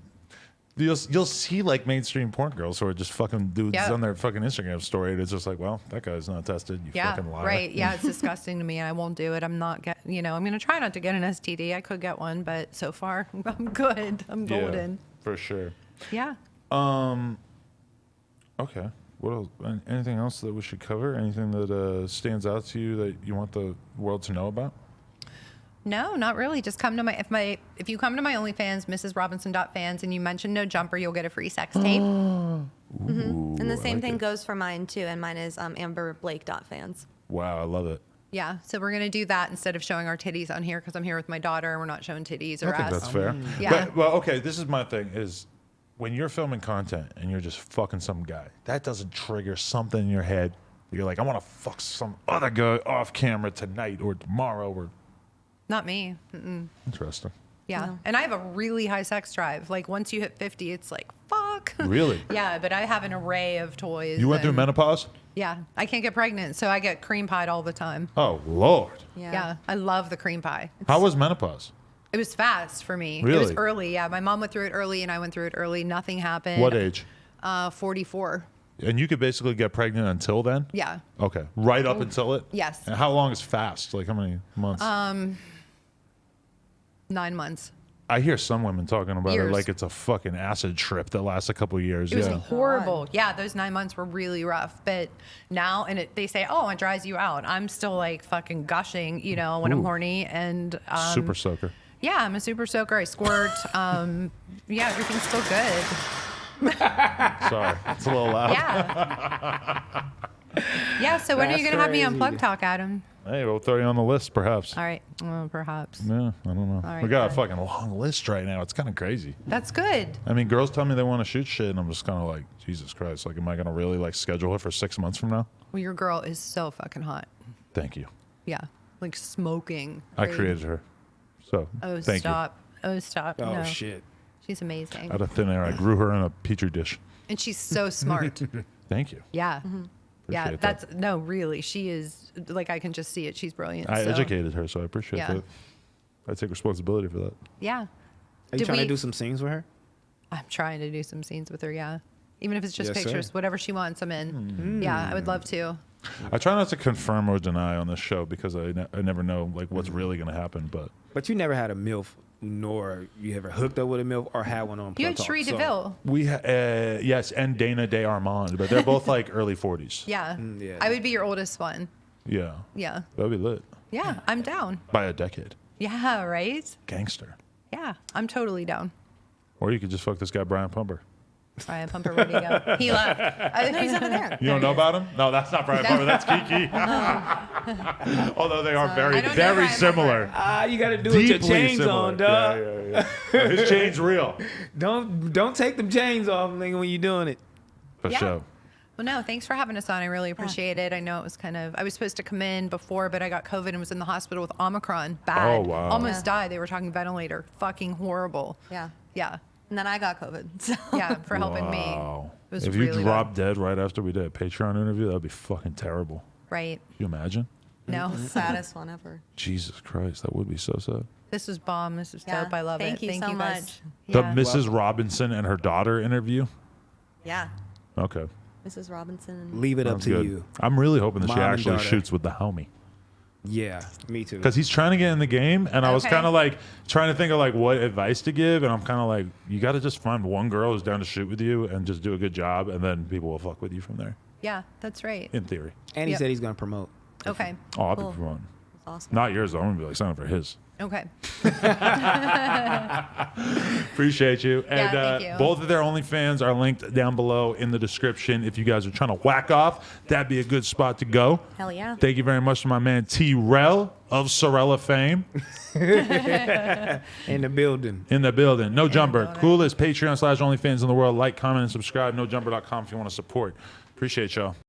you'll see like mainstream porn girls who are just fucking dudes on their fucking Instagram story and it's just like, well, that guy's not tested, you fucking liar. Right. Yeah, it's disgusting to me. I won't do it. I'm not I'm gonna try not to get an STD. I could get one, but so far I'm good. I'm golden. For sure. Yeah. Okay. What else? Anything else that we should cover? Anything that stands out to you that you want the world to know about? No, not really. Just come to if you come to my OnlyFans, MrsRobinson.fans, and you mention No Jumper, you'll get a free sex tape. Ooh, And the same I like thing it. goes for mine too, and mine is amberblake.fans. Wow, I love it. Yeah, so we're gonna do that instead of showing our titties on here because I'm here with my daughter and we're not showing titties or I think ass. that's fair. Yeah. But, well, okay, this is my thing is when you're filming content and you're just fucking some guy, that doesn't trigger something in your head. You're like, I want to fuck some other guy off camera tonight or tomorrow or... Not me. Mm-mm. Interesting. Yeah, No. and I have a really high sex drive. Like once you hit 50, it's like fuck. Really? Yeah, but I have an array of toys. You went through and- menopause? Yeah, I can't get pregnant, so I get cream pied all the time. Oh, Lord. Yeah, I love the cream pie. How was menopause? It was fast for me. It Really? was early. Yeah, my mom went through it early, and I went through it early. Nothing happened. What age? 44. And you could basically get pregnant until then? Yeah. Okay. Right up until it? Yes. And how long is fast? Like how many months? 9 months. I hear some women talking about it Years. like it's a fucking acid trip that lasts a couple of years. It was Yeah. horrible. Yeah, those 9 months were really rough. But now, and they say, oh, it dries you out. I'm still like fucking gushing, when I'm Ooh. horny. And Super soaker. yeah, I'm a super soaker. I squirt. Yeah, everything's still good. Sorry. It's a little loud. Yeah. Yeah, so when are That's you going to have me on crazy. Plug Talk, Adam? Hey, we'll throw you on the list, perhaps. All right. Well, perhaps. Yeah, I don't know. All We right, got a then. fucking long list right now. It's kind of crazy. That's good. I mean, girls tell me they want to shoot shit, and I'm just kind of like, Jesus Christ. Like, am I going to really, like, schedule her for 6 months from now? Well, your girl is so fucking hot. Thank you. Yeah. Like smoking. I Great. created her. So, Oh, thank stop. Oh, stop. Oh No. shit. She's amazing. you. Out of thin air, I grew her in a petri dish. And she's so smart. Thank you. Yeah. Yeah. Appreciate that. That's, no, really. She is, like, I can just see it. She's brilliant. I so, educated her, so I appreciate Yeah. that. I take responsibility for that. Yeah. Are you Did trying we- to do some scenes with her? I'm trying to do some scenes with her. Yeah. Even if it's just Yes, sir. pictures, whatever she wants, I'm in. Yeah. I would love to. I try not to confirm or deny on this show because I never know like what's really going to happen. But But you never had a MILF, nor you ever hooked up with a MILF or had one on You Plug had Talk, Cherie so- DeVille. we, yes, and Dana De Armand, but they're both like early 40s. Yeah. yeah. I would be your oldest one. Yeah. Yeah. That'd be lit. Yeah. I'm down. By a decade. Yeah. Right? Gangster. Yeah. I'm totally down. Or you could just fuck this guy, Brian Pumper. Brian Pumper, where'd he go? He left. No, he's over there. You don't know about him? No, that's not Brian Pumper. That's Kiki. Although they are very, I don't know very Brian similar. Ah, you got to do it with your Deeply chains similar. on, dog. Yeah. His chain's real. Don't take them chains off, nigga, when you're doing it. For Yeah. sure. Well, no, thanks for having us on. I really appreciate it. I know it was I was supposed to come in before, but I got COVID and was in the hospital with Omicron. Bad. Oh, wow. Almost Yeah. died. They were talking ventilator. Fucking horrible. Yeah. Yeah. And then I got COVID. So. Yeah. For helping me. Wow. It was If you really dropped dead right after we did a Patreon interview, that'd be fucking terrible. Right. Can you imagine? No. Saddest one ever. Jesus Christ, that would be so sad. This was bomb. This was Yeah. dope. I love Thank it. you so guys. much. The Yeah. Mrs. Robinson and her daughter interview? Yeah. Okay. Mrs. Robinson. Leave it up Sounds to good. you. I'm really hoping that she Mom and actually daughter. shoots with the homie. Yeah, me too. Because he's trying to get in the game, and I was Okay. kind of like trying to think of like what advice to give, and I'm kind of like, you got to just find one girl who's down to shoot with you and just do a good job, and then people will fuck with you from there, Yeah. That's right. in theory. And he Yep. said he's gonna promote. Okay. Oh, I'll Cool. be promoting. That's awesome. Not yours, though. I'm going to be like, sign up for his. Okay. Appreciate you. And thank you. both of their OnlyFans are linked down below in the description. If you guys are trying to whack off, that'd be a good spot to go. Hell yeah. Thank you very much to my man T-Rel of Sorella fame In the building. in the building. No Jumper. building. Coolest Patreon/OnlyFans in the world. Like, comment, and subscribe. NoJumper.com if you want to support. Appreciate y'all.